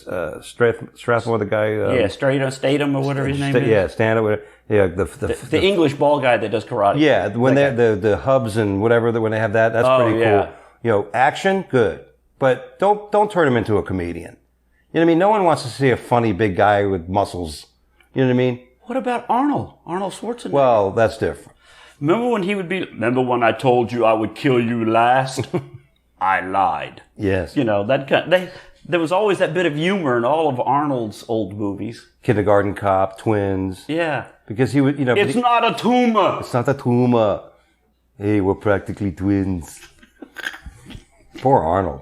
the guy. Statham or whatever his name is. Yeah, stand-up. Yeah, the English ball guy that does karate. Yeah, when they the hubs and whatever, when they have that's pretty cool. You know, action, good. But don't turn him into a comedian. You know what I mean? No one wants to see a funny big guy with muscles. You know what I mean? What about Arnold Schwarzenegger? Well, that's different. Remember when I told you I would kill you last? I lied. Yes. You know, there was always that bit of humor in all of Arnold's old movies. Kindergarten Cop, Twins. Yeah. Because he would, you know. It's not a tumor. It's not a tumor. Hey, we're practically twins. Poor Arnold.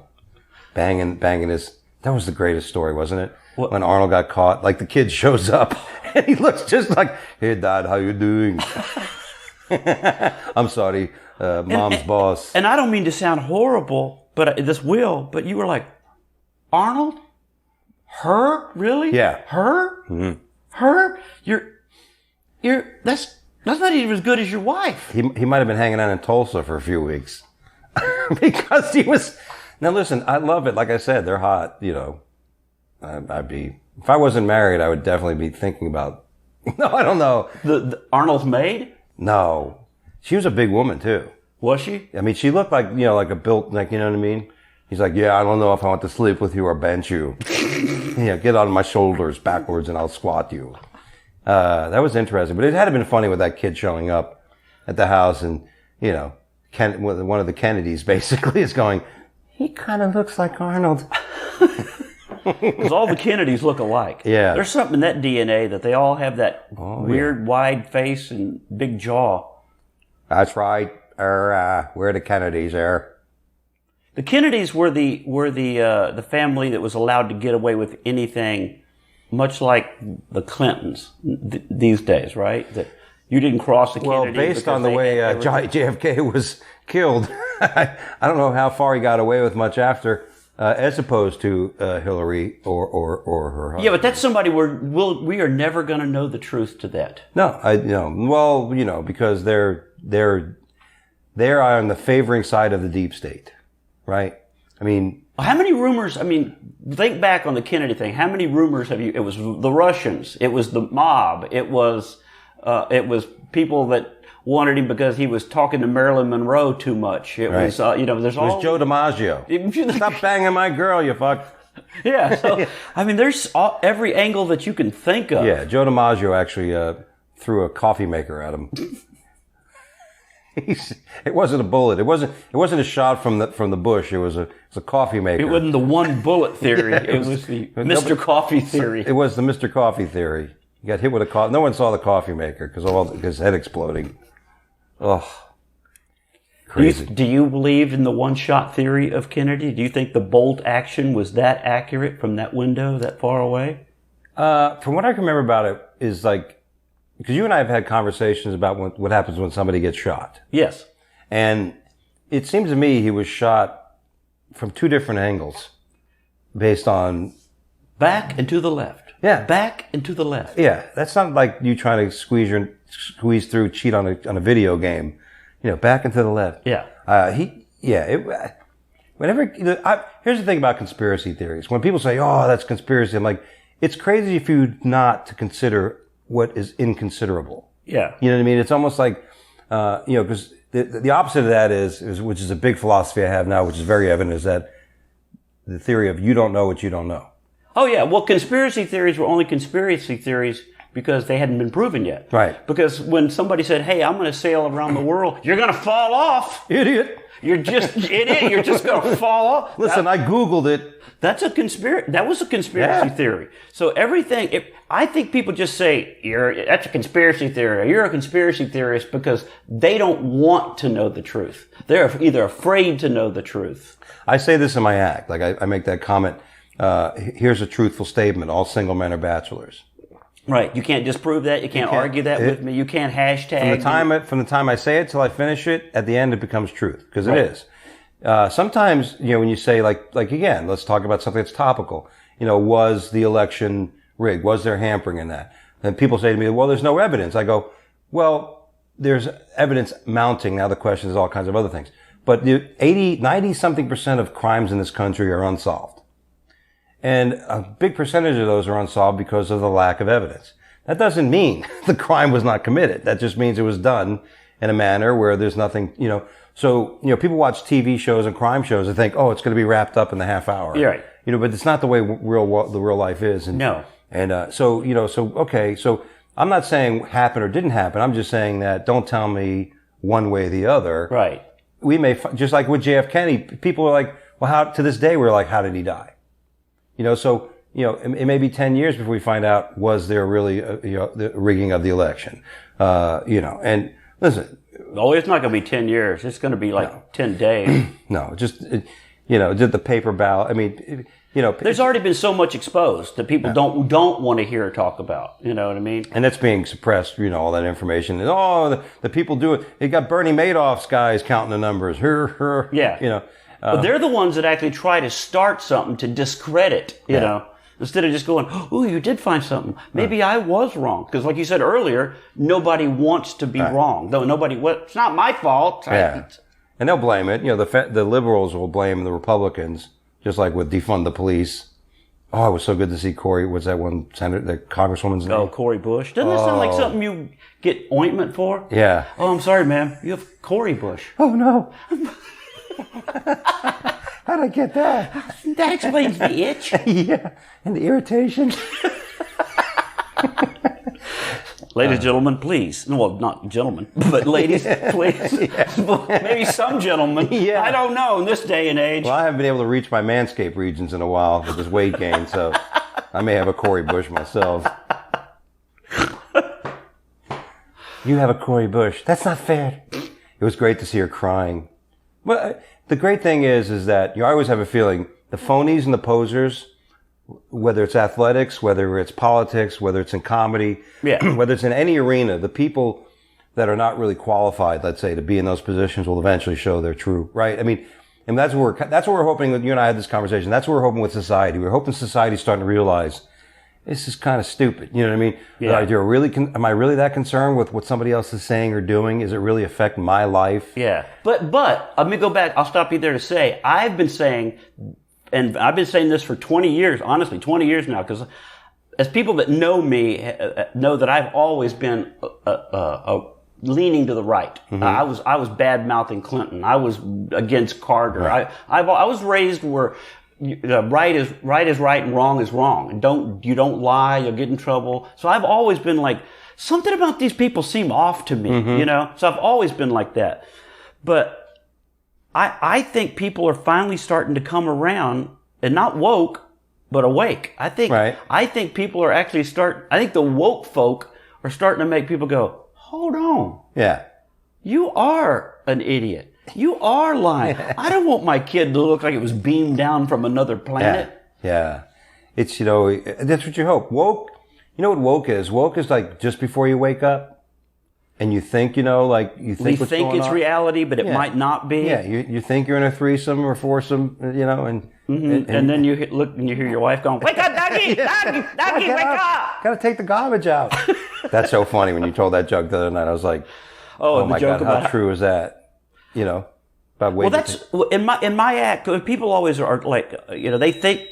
Banging his. That was the greatest story, wasn't it? What? When Arnold got caught, like the kid shows up and he looks just like, hey, Dad, how you doing? I'm sorry, Mom's boss. And I don't mean to sound horrible, but but you were like, Arnold? Her? Really? Yeah. Her? Mm-hmm. Her? That's not even as good as your wife. He might have been hanging out in Tulsa for a few weeks. Because he was. Now listen, I love it. Like I said, they're hot, you know. If I wasn't married, I would definitely be thinking about, no, I don't know. The Arnold's maid? No. She was a big woman too. Was she? I mean, she looked like, you know, like a built, like, you know what I mean? He's like, yeah, I don't know if I want to sleep with you or bench you. Yeah, get on my shoulders backwards and I'll squat you. That was interesting. But it had been funny with that kid showing up at the house and, you know, one of the Kennedys basically is going, he kind of looks like Arnold. Because all the Kennedys look alike. Yeah. There's something in that DNA that they all have that weird wide face and big jaw. That's right. We're the Kennedys there. The Kennedys were the family that was allowed to get away with anything, much like the Clintons these days, right? That you didn't cross the Kennedy. Well, based on the way JFK was killed, I don't know how far he got away with much after, as opposed to Hillary or her husband. Yeah, but that's somebody we are never going to know the truth to that. No, well, you know, because they're on the favoring side of the deep state, right? I mean, how many rumors? I mean, think back on the Kennedy thing. How many rumors have you? It was the Russians. It was the mob. It was people that wanted him because he was talking to Marilyn Monroe too much. It was, there's it was Joe DiMaggio. Stop banging my girl, you fuck. Yeah. So, I mean, there's every angle that you can think of. Yeah. Joe DiMaggio actually, threw a coffee maker at him. It wasn't a bullet. It wasn't a shot from the bush. It was a coffee maker. It wasn't the one bullet theory. It was the Mr. Coffee theory. It was the Mr. Coffee theory. You got hit with a coffee. No one saw the coffee maker because his head exploding. Oh, crazy. Do you believe in the one-shot theory of Kennedy? Do you think the bolt action was that accurate from that window that far away? From what I can remember about it is like, because you and I have had conversations about what happens when somebody gets shot. Yes. And it seems to me he was shot from two different angles based on... Back and to the left. Yeah. Back and to the left. Yeah. That's not like you trying to squeeze through, cheat on a video game. You know, back and to the left. Yeah. Here's the thing about conspiracy theories. When people say, oh, that's conspiracy, I'm like, it's crazy for you not to consider what is inconsiderable. Yeah. You know what I mean? It's almost like, because the opposite of that is, which is a big philosophy I have now, which is very evident, is that the theory of you don't know what you don't know. Oh, yeah. Well, conspiracy theories were only conspiracy theories because they hadn't been proven yet. Right. Because when somebody said, hey, I'm going to sail around the world, you're going to fall off. Idiot. You're just idiot. You're just going to fall off. Listen, I Googled it. That was a conspiracy theory. So everything, I think people just say, that's a conspiracy theory, or you're a conspiracy theorist because they don't want to know the truth. They're either afraid to know the truth. I say this in my act. Like I make that comment, here's a truthful statement, all single men are bachelors. Right. You can't disprove that. You can't argue that with me. You can't hashtag. From the time I say it till I finish it, at the end it becomes truth. Because it is. Sometimes, when you say like again, let's talk about something that's topical. Was the election rigged? Was there hampering in that? And people say to me, well, there's no evidence. I go, well, there's evidence mounting. Now the question is all kinds of other things. But 90-something% of crimes in this country are unsolved. And a big percentage of those are unsolved because of the lack of evidence. That doesn't mean the crime was not committed. That just means it was done in a manner where there's nothing, So, people watch TV shows and crime shows and think, oh, it's going to be wrapped up in the half hour. You're right. But it's not the way the real life is. And, no. And, so I'm not saying happened or didn't happen. I'm just saying that don't tell me one way or the other. Right. We may, just like with JF Kennedy, people are like, well, to this day, we're like, how did he die? It may be 10 years before we find out, was there really, the rigging of the election? And listen. Oh, it's not going to be 10 years. It's going to be 10 days. No, did the paper ballot. I mean, there's already been so much exposed that people don't want to hear or talk about. You know what I mean? And that's being suppressed, all that information. And, the people do it. You got Bernie Madoff's guys counting the numbers. Yeah. But they're the ones that actually try to start something to discredit, you know, instead of just going, oh, you did find something. Maybe I was wrong. Because like you said earlier, nobody wants to be wrong. Though it's not my fault. Yeah. And they'll blame it. The liberals will blame the Republicans, just like with defund the police. Oh, it was so good to see Cory. What's that one senator, the congresswoman's name? Oh, Cory Bush. Doesn't that sound like something you get ointment for? Yeah. Oh, I'm sorry, ma'am. You have Cory Bush. Oh, no. How'd I get that? That explains the itch. Yeah, and the irritation. Ladies and gentlemen, please. Well, not gentlemen, but ladies, please. Maybe some gentlemen. Yeah. I don't know in this day and age. Well, I haven't been able to reach my Manscaped regions in a while with this weight gain, so I may have a Cory Bush myself. You have a Cory Bush. That's not fair. It was great to see her crying. Well, the great thing is that I always have a feeling the phonies and the posers, whether it's athletics, whether it's politics, whether it's in comedy, whether it's in any arena, the people that are not really qualified, let's say, to be in those positions will eventually show their true, right? I mean, and that's what we're hoping that you and I had this conversation. That's what we're hoping with society. We're hoping society's starting to realize this is kind of stupid. You know what I mean? Yeah. Am I really that concerned with what somebody else is saying or doing? Is it really affect my life? Yeah. But let me go back. I'll stop you there to say, I've been saying this for 20 years, honestly, 20 years now, because as people that know me know that I've always been leaning to the right. Mm-hmm. I was bad-mouthing Clinton. I was against Carter. Right. I was raised where right is right and wrong is wrong. And you don't lie, you'll get in trouble. So I've always been like something about these people seem off to me, you know? So I've always been like that. But I think people are finally starting to come around, and not woke, but awake. I think people are actually I think the woke folk are starting to make people go, hold on. Yeah. You are an idiot. You are lying. I don't want my kid to look like it was beamed down from another planet. Yeah. It's, you know, that's what you hope. Woke, you know what woke is? Woke is like just before you wake up and you think, you know, like you think it's reality, but it might not be. Yeah. You think you're in a threesome or foursome, you know, and then you look and you hear your wife going, wake up, Dougie! Dougie, wake up! Gotta take the garbage out. That's so funny when you told that joke the other night. I was like, oh my God, how true is that? You know, about waiting. Well, that's in my act. People always are like, you know, they think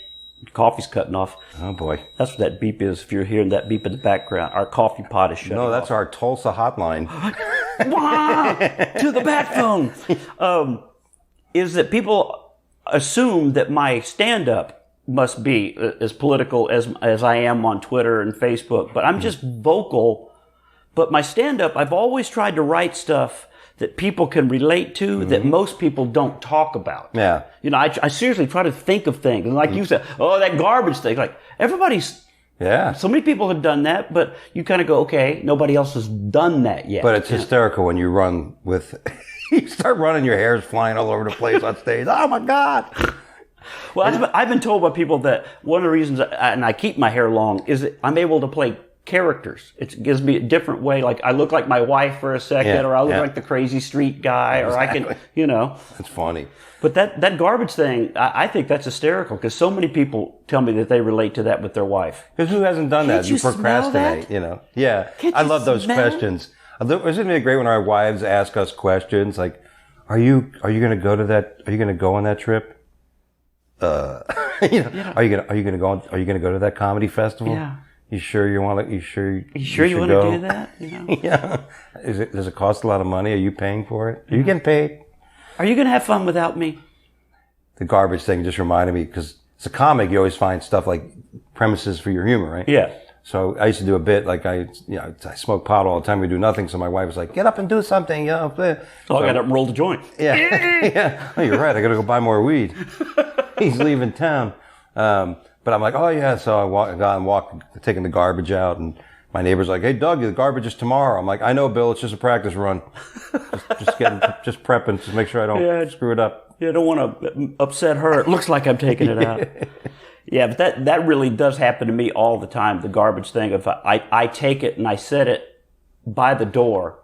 coffee's cutting off. Oh boy, that's what that beep is. If you're hearing that beep in the background, our coffee pot is shutting off. No, that's our Tulsa hotline. To the bat phone. Is that people assume that my stand-up must be as political as I am on Twitter and Facebook, but I'm just vocal. But my stand-up, I've always tried to write stuff that people can relate to, that most people don't talk about. Yeah. You know, I seriously try to think of things. And like you said, oh, that garbage thing. Like, everybody's... Yeah. So many people have done that, but you kind of go, okay, nobody else has done that yet. But it's hysterical when you run with... you start running, your hair's flying all over the place on stage. Oh, my God! Well, I've been told by people that one of the reasons, and I keep my hair long, is that I'm able to play characters. It gives me a different way. Like, I look like my wife for a second, or I look like the crazy street guy, or I can, you know. That's funny. But that garbage thing, I think that's hysterical, because so many people tell me that they relate to that with their wife. Because who hasn't done that? You procrastinate, you know. Yeah. I love those questions. Isn't it great when our wives ask us questions like, are you going to go to that? Are you going to go on that trip? You know, are you going to go to that comedy festival? Yeah. You sure you want to? You sure you want to do that? You know? Yeah. Does it cost a lot of money? Are you paying for it? Are you getting paid? Are you going to have fun without me? The garbage thing just reminded me, because it's a comic. You always find stuff like premises for your humor, right? Yeah. So I used to do a bit like I smoke pot all the time. We do nothing. So my wife was like, "Get up and do something." You know. So I got up and rolled a joint. Yeah. Yeah. Oh, you're right. I got to go buy more weed. He's leaving town. But I'm like, oh yeah. So I got and walked, taking the garbage out, and my neighbor's like, hey Doug, the garbage is tomorrow. I'm like, I know, Bill. It's just a practice run. just prepping, just make sure I don't screw it up. Yeah, I don't want to upset her. It looks like I'm taking it out. Yeah, but that really does happen to me all the time. The garbage thing. If I take it and I set it by the door,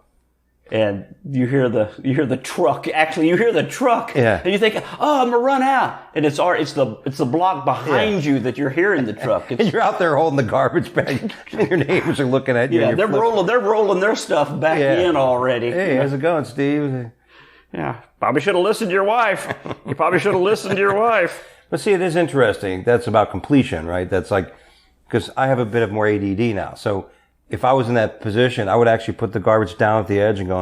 and you hear the truck. Actually, you hear the truck, and you think, oh, I'm gonna run out, and it's the block behind you that you're hearing the truck. And you're out there holding the garbage bag, and your neighbors are looking at you. Yeah, they're rolling their stuff back in already. Hey, how's it going, Steve? Yeah, probably should have listened to your wife. You probably should have listened to your wife. But see, it is interesting. That's about completion, right? That's like, because I have a bit of more ADD now. So if I was in that position, I would actually put the garbage down at the edge and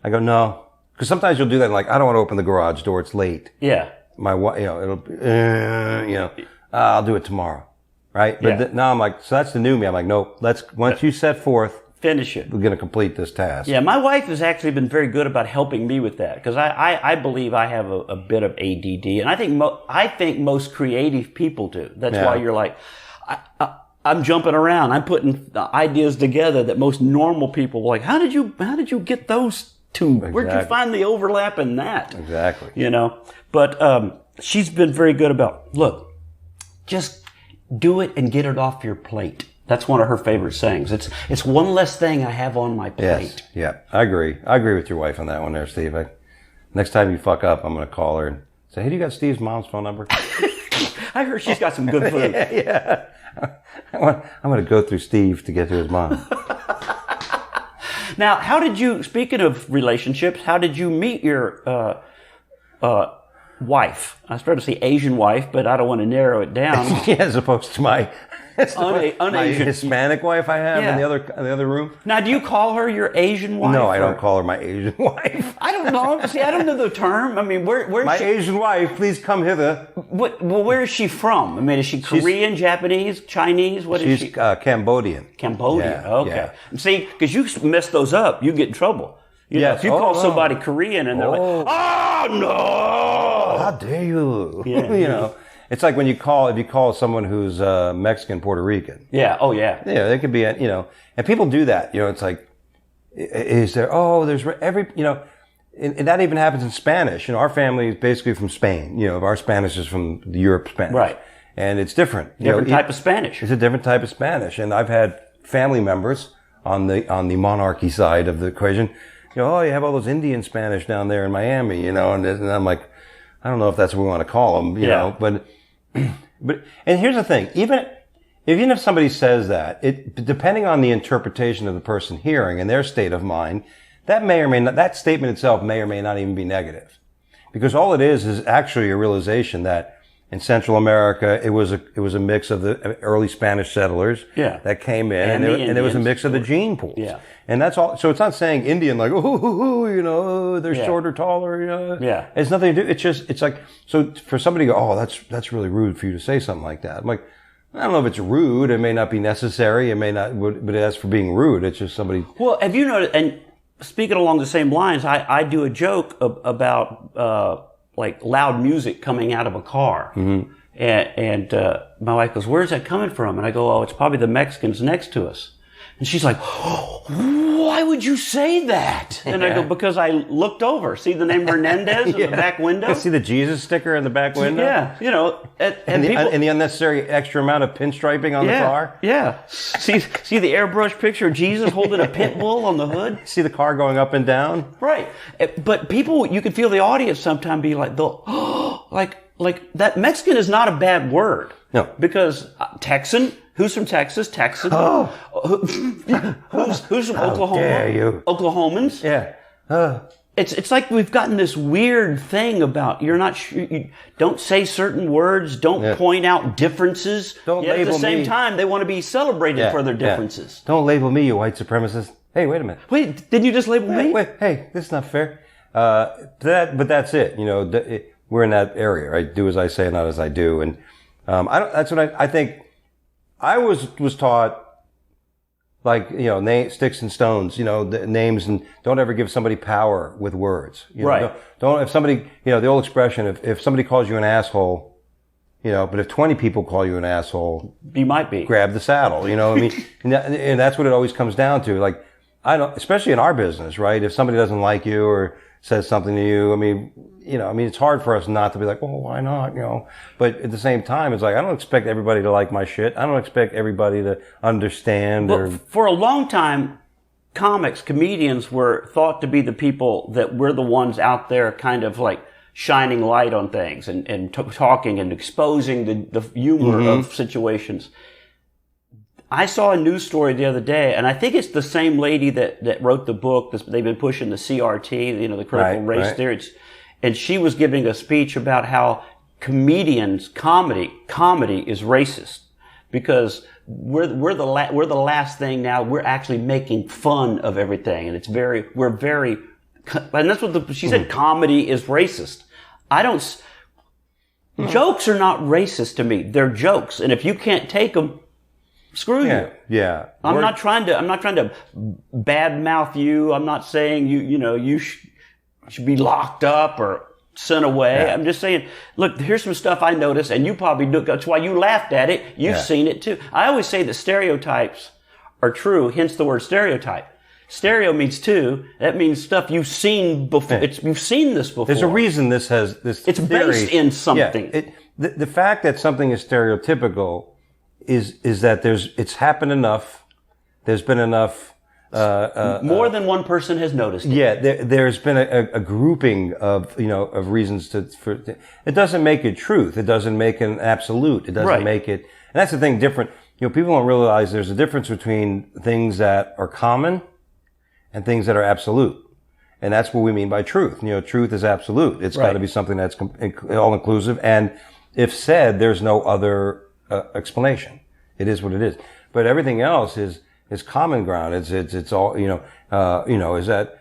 I go, no. Because sometimes you'll do that, like, I don't want to open the garage door. It's late. Yeah. My wife, I'll do it tomorrow. Right? But now I'm like, so that's the new me. I'm like, nope, once you set forth, finish it. We're going to complete this task. Yeah, my wife has actually been very good about helping me with that, because I believe I have a bit of ADD, and I think most creative people do. That's why you're like, I'm jumping around. I'm putting ideas together that most normal people are like, how did you get those two? Exactly. Where'd you find the overlap in that? Exactly. You know, but she's been very good about, look, just do it and get it off your plate. That's one of her favorite sayings. It's one less thing I have on my plate. Yes. Yeah, I agree. I agree with your wife on that one there, Steve. Next time you fuck up, I'm going to call her and say, hey, do you got Steve's mom's phone number? I heard she's got some good food. Yeah. I'm going to go through Steve to get to his mom. Now, speaking of relationships, how did you meet your wife? I was trying to say Asian wife, but I don't want to narrow it down. Yeah, as opposed to my My Hispanic wife I have in the other room. Now, do you call her your Asian wife? No, I don't call her my Asian wife. I don't know. See, I don't know the term. I mean, where's my she? Asian wife, please come hither. Well, where is she from? I mean, is she Korean, Japanese, Chinese? What is she? She's Cambodian. Cambodian. Yeah, okay. Yeah. See, because you mess those up, you get in trouble. You know, if you call somebody Korean and they're like, "Oh no, how dare you?" Yeah, you know, it's like if you call someone who's Mexican, Puerto Rican. Yeah. Oh yeah. Yeah, they could be. And people do that. You know, it's like, is there? Oh, there's every. You know, and that even happens in Spanish. You know, our family is basically from Spain. You know, our Spanish is from the Europe Spanish. Right. And it's different. Different type of Spanish. It's a different type of Spanish. And I've had family members on the monarchy side of the equation. You know, you have all those Indian Spanish down there in Miami, you know, and I'm like, I don't know if that's what we want to call them, you know, but, and here's the thing, even if somebody says that, depending on the interpretation of the person hearing and their state of mind, that may or may not, that statement itself may or may not even be negative. Because all it is actually a realization that in Central America, it was a mix of the early Spanish settlers that came in, and there was a mix of the gene pools. Yeah. And that's all. So it's not saying Indian like, you know, they're shorter, taller. You know. Yeah. It's nothing to do. It's like, so for somebody to go, that's really rude for you to say something like that. I'm like, I don't know if it's rude. It may not be necessary. It may not, but as for being rude, it's just somebody. Well, have you noticed, and speaking along the same lines, I do a joke about, like loud music coming out of a car. Mm-hmm. And my wife goes, "Where's that coming from?" And I go, "Oh, it's probably the Mexicans next to us." And she's like, "Why would you say that?" And I go, "Because I looked over. See the name Hernandez in the back window? See the Jesus sticker in the back window? Yeah, you know. And the unnecessary extra amount of pinstriping on the car? Yeah. See the airbrush picture of Jesus holding a pit bull on the hood? See the car going up and down? Right. But people, you can feel the audience sometimes be like, like that Mexican is not a bad word. No. Because Texan, who's from Texas? Texan. Oh. Who's from Oklahoma? Dare you. Oklahomans. Yeah. It's like we've gotten this weird thing about you're not sure, you don't say certain words, don't point out differences. Don't label me. At the same time, they want to be celebrated for their differences. Don't label me, you white supremacist. Hey, wait a minute. Wait, didn't you just label me? Wait, hey, this is not fair. But that's it. You know, we're in that area, right? Do as I say, not as I do. And that's what I think. I was taught, like, you know, sticks and stones, you know, names, and don't ever give somebody power with words. You know, right. Don't, if somebody, you know, the old expression, if somebody calls you an asshole, you know, but if 20 people call you an asshole, you might be. Grab the saddle, you know what I mean? and that's what it always comes down to. Like, especially in our business, right? If somebody doesn't like you or says something to you, I mean, it's hard for us not to be like, well, why not, you know? But at the same time, it's like, I don't expect everybody to like my shit. I don't expect everybody to understand. Well, for a long time, comedians were thought to be the people that we're the ones out there kind of like shining light on things and talking and exposing the humor of situations. I saw a news story the other day, and I think it's the same lady that wrote the book. They've been pushing the CRT, you know, the critical race theory. And she was giving a speech about how comedy is racist because we're the last thing now. We're actually making fun of everything, and and that's what she said. Comedy is racist. Jokes are not racist to me. They're jokes, and if you can't take them, screw you. Yeah. I'm not trying to badmouth you. I'm not saying you should be locked up or sent away. Yeah. I'm just saying, look, here's some stuff I noticed, and you probably do. That's why you laughed at it. You've seen it too. I always say that stereotypes are true, hence the word stereotype. Stereo means two. That means stuff you've seen before. Yeah. You've seen this before. There's a reason this has this. It's theory. Based in something. Yeah. The fact that something is stereotypical is that it's happened enough. There's been enough. More than one person has noticed it. Yeah, there's been a grouping of reasons for it doesn't make it truth. It doesn't make it an absolute. It doesn't make it, and that's the thing different. You know, people don't realize there's a difference between things that are common and things that are absolute. And that's what we mean by truth. You know, truth is absolute. It's got to be something that's all inclusive. And if said, there's no other explanation. It is what it is. But everything else is common ground. It's all, is that,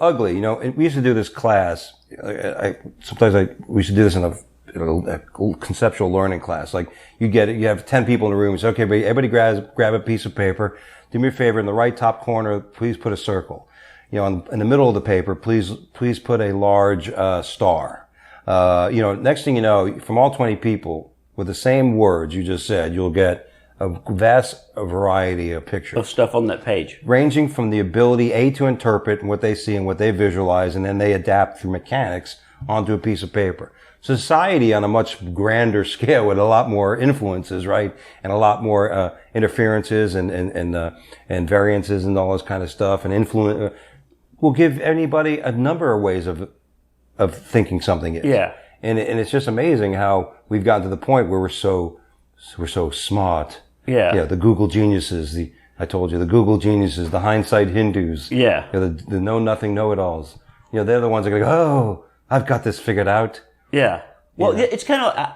ugly. We used to do this class. We used to do this in a conceptual learning class. Like you have 10 people in the room. You say, okay, everybody grab a piece of paper. Do me a favor. In the right top corner, please put a circle. In the middle of the paper, please put a large, star. Next thing you know, from all 20 people with the same words you just said, you'll get a vast variety of pictures. Of stuff on that page. Ranging from the ability, to interpret what they see and what they visualize, and then they adapt through mechanics onto a piece of paper. Society on a much grander scale with a lot more influences, right? And a lot more, interferences and variances and all this kind of stuff, and influence, will give anybody a number of ways of thinking something is. Yeah. And it's just amazing how we've gotten to the point where we're so smart. Yeah. The Google geniuses, the Google geniuses, the hindsight Hindus. Yeah. The know-nothing know-it-alls. They're the ones that are going to go, oh, I've got this figured out. Yeah. Well, it's kind of,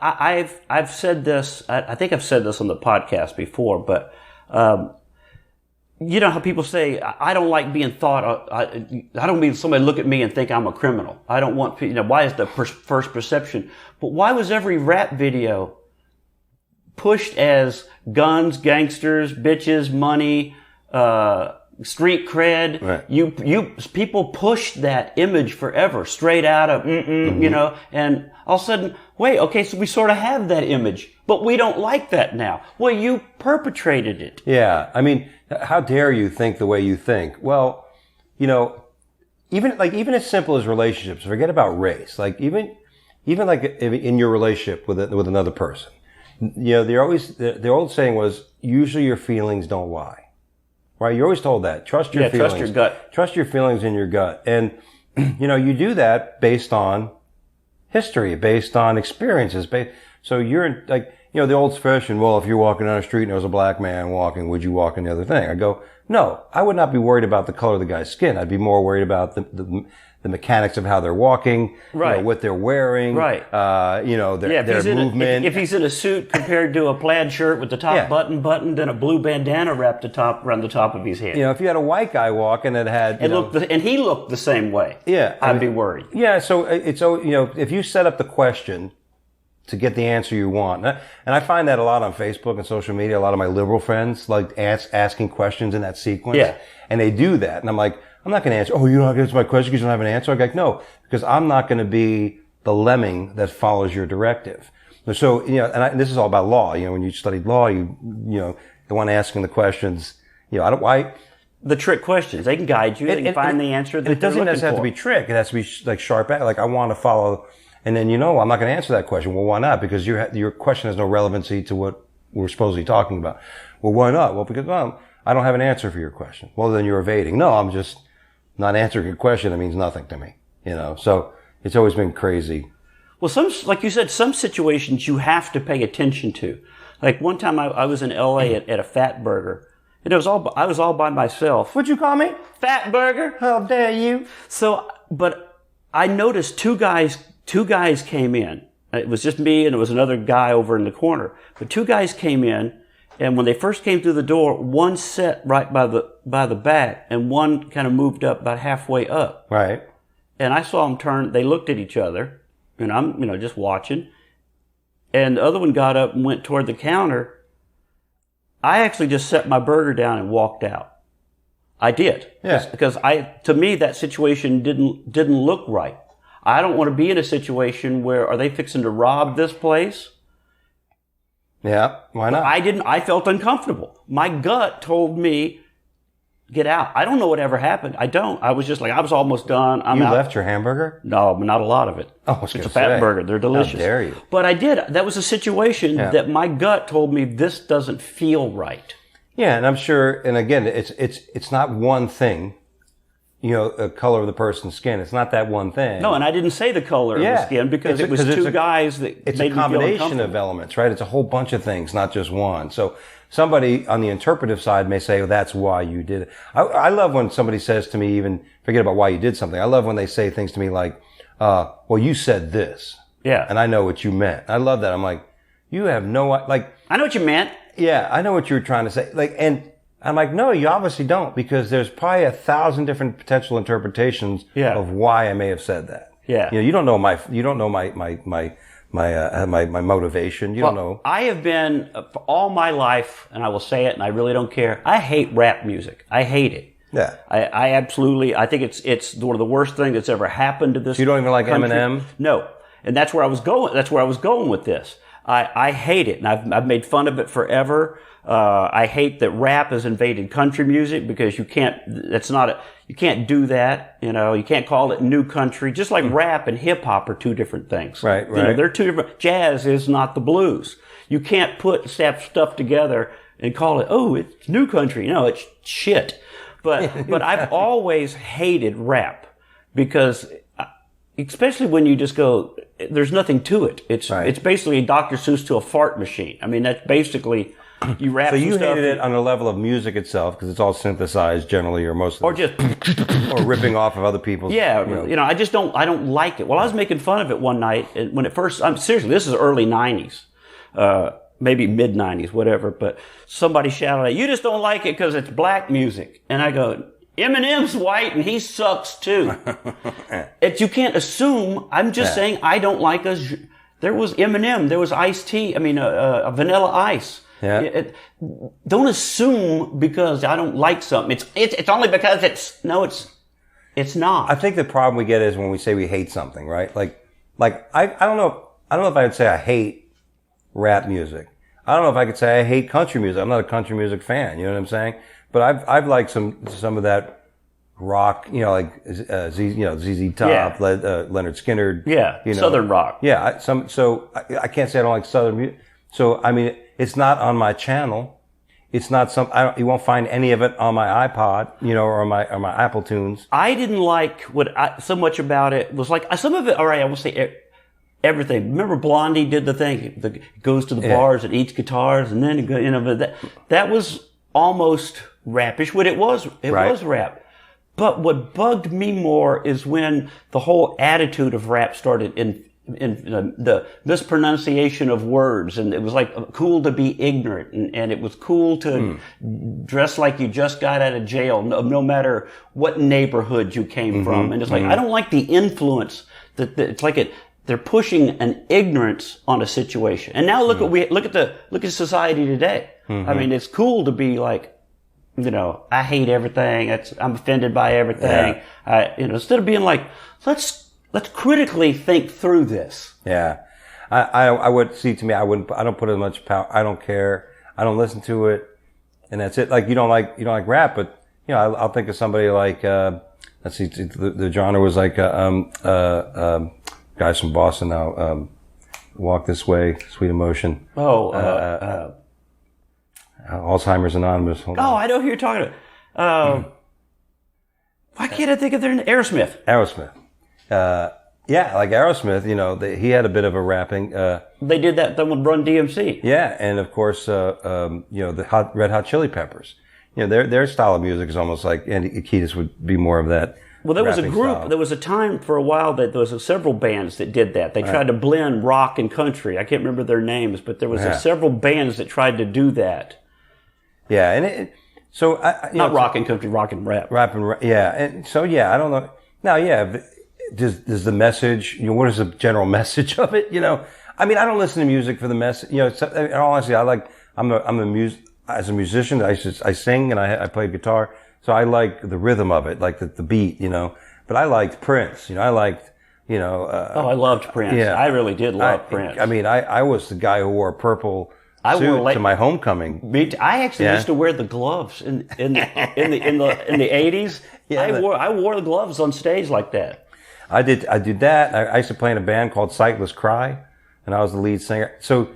I've said this, I think I've said this on the podcast before, but, you know how people say, I don't like being thought, I don't mean somebody look at me and think I'm a criminal. I don't want, why is the first perception? But why was every rap video pushed as guns, gangsters, bitches, money, street cred? Right. People pushed that image forever, straight out of, and all of a sudden, wait, okay, so we sort of have that image, but we don't like that now. Well, you perpetrated it. Yeah. I mean, how dare you think the way you think? Well, even as simple as relationships, forget about race. Like even like in your relationship with another person, the old saying was, usually your feelings don't lie. Right? You're always told that. Trust your feelings. Trust your gut. Trust your feelings in your gut. And, you do that based on history, based on experiences. So you're like, the old expression, well, if you're walking down the street and there was a black man walking, would you walk in the other thing? I go, no, I would not be worried about the color of the guy's skin. I'd be more worried about the mechanics of how they're walking, right. What they're wearing, right. Their movement. If he's in a suit compared to a plaid shirt with the top buttoned and a blue bandana wrapped around the top of his head. If you had a white guy walking that had, and he looked the same way. Yeah. I'd be worried. Yeah. So if you set up the question to get the answer you want, and I find that a lot on Facebook and social media, a lot of my liberal friends like asking questions in that sequence. Yeah. And they do that. And I'm like, I'm not going to answer. Oh, you're not going to answer my question because you don't have an answer? I'm like, no, because I'm not going to be the lemming that follows your directive. So, and this is all about law. When you studied law, the one asking the questions, the trick questions, they can guide you. They can find the answer that it doesn't necessarily have to be trick. It has to be like sharp. Like I want to follow, and then, I'm not going to answer that question. Well, why not? Because your question has no relevancy to what we're supposedly talking about. Well, why not? Well, because, I don't have an answer for your question. Well, then you're evading. No, I'm just not answering your question. It means nothing to me, so it's always been crazy. Well, like you said, some situations you have to pay attention to. Like one time I was in LA at a Fat Burger, and I was all by myself. What'd you call me? Fat Burger. How dare you? So, but I noticed two guys came in. It was just me and it was another guy over in the corner. But two guys came in, and when they first came through the door, one sat right by the back, and one kind of moved up about halfway up. Right. And I saw them turn. They looked at each other, and I'm just watching. And the other one got up and went toward the counter. I actually just set my burger down and walked out. I did. Yeah. Because to me that situation didn't look right. I don't want to be in a situation where are they fixing to rob this place? Yeah, why not? I felt uncomfortable. My gut told me, get out. I don't know what ever happened. I don't. I was just like, I was almost done. You left your hamburger? No, but not a lot of it. Oh, I was it's a Fat Burger. They're delicious. How dare you? But I did. That was a situation that my gut told me this doesn't feel right. Yeah, and I'm sure, and again, it's not one thing. The color of the person's skin. It's not that one thing. No, and I didn't say the color of the skin because it was two guys that it's made a me feel combination of elements, right? It's a whole bunch of things, not just one. So somebody on the interpretive side may say, well, that's why you did it. I love when somebody says to me, even forget about why you did something. I love when they say things to me like, well, you said this. Yeah. And I know what you meant. I love that. I'm like, you have no, like. I know what you meant. Yeah, I know what you were trying to say. Like, and I'm like, no, you obviously don't, because there's probably 1,000 different potential interpretations of why I may have said that. Yeah. You don't know my motivation. You don't know. I have been, for all my life, and I will say it, and I really don't care, I hate rap music. I hate it. Yeah. I absolutely, I think it's one of the worst things that's ever happened to this You don't even like country. Eminem? No. And that's where I was going with this. I hate it, and I've made fun of it forever. I hate that rap has invaded country music, because you can't do that. You can't call it new country. Just like rap and hip hop are two different things. Right. They're two different. Jazz is not the blues. You can't put stuff together and call it, oh, it's new country. No, it's shit. But I've always hated rap, because especially when you just go, there's nothing to it. It's basically a Dr. Seuss to a fart machine. I mean, that's basically, you rap. So you stuff hated it on the level of music itself, because it's all synthesized generally, or mostly, or just or ripping off of other people's. Yeah, I just don't. I don't like it. Well, I was making fun of it one night when it first. I'm seriously. This is early '90s, maybe mid '90s, whatever. But somebody shouted out, "You just don't like it because it's black music," and I go, Eminem's white and he sucks too. You can't assume. I'm just saying I don't like us. There was Eminem. There was Ice-T. I mean, Vanilla Ice. Yeah. Don't assume because I don't like something. It's only because it's not. I think the problem we get is when we say we hate something, right? Like I don't know if I would say I hate rap music. I don't know if I could say I hate country music. I'm not a country music fan. You know what I'm saying? But I've liked some of that rock, like ZZ Top, Leonard Skinner. Yeah, Southern rock. Yeah, so I can't say I don't like Southern music. So I mean, it's not on my channel. It's not you won't find any of it on my iPod, or my Apple Tunes. I didn't like so much about it was like some of it. All right, I will say everything. Remember Blondie did the thing. Goes to the bars and eats guitars, and then that was almost rapish. What it was was rap. But what bugged me more is when the whole attitude of rap started in the mispronunciation of words, and it was like cool to be ignorant, and it was cool to dress like you just got out of jail, no matter what neighborhood you came from. And it's like I don't like the influence that it's like they're pushing an ignorance on a situation. And now look at society today. I mean, it's cool to be like, I hate everything. I'm offended by everything. Yeah. Instead of being like, let's critically think through this. Yeah. I would see, to me, I don't put as much power. I don't care. I don't listen to it. And that's it. Like, you don't like rap, but, I'll think of somebody like, let's see, the genre was like, guys from Boston now, Walk This Way, Sweet Emotion. Alzheimer's Anonymous. I know who you're talking about. Why can't I think of their name? Aerosmith. Like Aerosmith, he had a bit of a rapping. They did that then with Run DMC. Yeah, and of course, the Red Hot Chili Peppers. Their style of music is almost like Andy Kiedis would be more of that. Well, there was a group. Style. There was a time for a while that there was several bands that did that. They tried to blend rock and country. I can't remember their names, but there was several bands that tried to do that. Yeah, and so not rock and country, rock and rap. And so I don't know. Now, does the message? What is the general message of it? I mean, I don't listen to music for the message. Honestly, as a musician, I sing and I play guitar, so I like the rhythm of it, like the beat. But I liked Prince. I liked. I loved Prince. Yeah, I really did love Prince. I mean, I was the guy who wore a purple suit to my homecoming. I actually used to wear the gloves in the 80s. Yeah, I wore the gloves on stage like that. I did that. I used to play in a band called Sightless Cry, and I was the lead singer. So,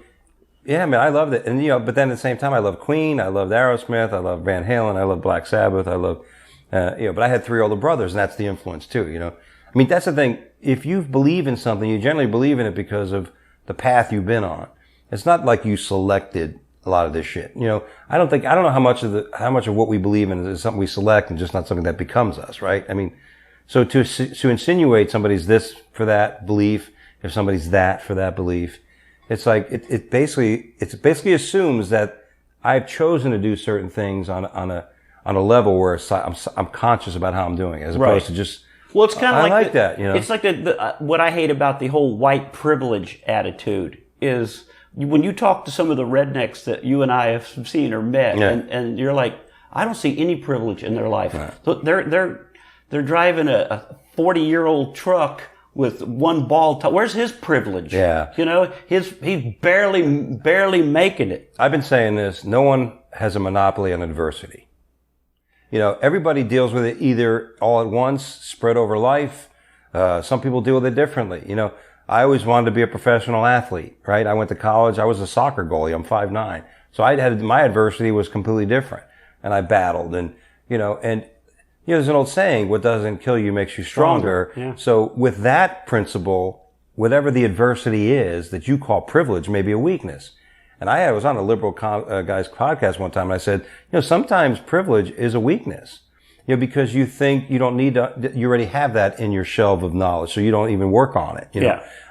yeah, man, I loved it. And but then at the same time, I loved Queen, I loved Aerosmith, I loved Van Halen, I loved Black Sabbath, I loved, but I had 3 older brothers, and that's the influence too. I mean, that's the thing. If you believe in something, you generally believe in it because of the path you've been on. It's not like you selected a lot of this shit. I don't know how much of what we believe in is something we select and just not something that becomes us, right? I mean, so to insinuate somebody's this for that belief, if somebody's that for that belief, it's like it basically assumes that I've chosen to do certain things on a level where I'm conscious about how I'm doing it, as opposed to just. Well, it's kind of like that. It's like what I hate about the whole white privilege attitude is when you talk to some of the rednecks that you and I have seen or met, and you're like, I don't see any privilege in their life. Right. So they're driving a 40-year-old truck with one ball top. Where's his privilege? Yeah. He's barely making it. I've been saying this. No one has a monopoly on adversity. Everybody deals with it either all at once, spread over life. Some people deal with it differently. I always wanted to be a professional athlete, right? I went to college. I was a soccer goalie. I'm 5'9". So my adversity was completely different. And I battled and there's an old saying, what doesn't kill you makes you stronger. Yeah. So with that principle, whatever the adversity is that you call privilege may be a weakness. And I was on a liberal guy's podcast one time and I said, sometimes privilege is a weakness, because you think you don't need to, you already have that in your shelf of knowledge. So you don't even work on it.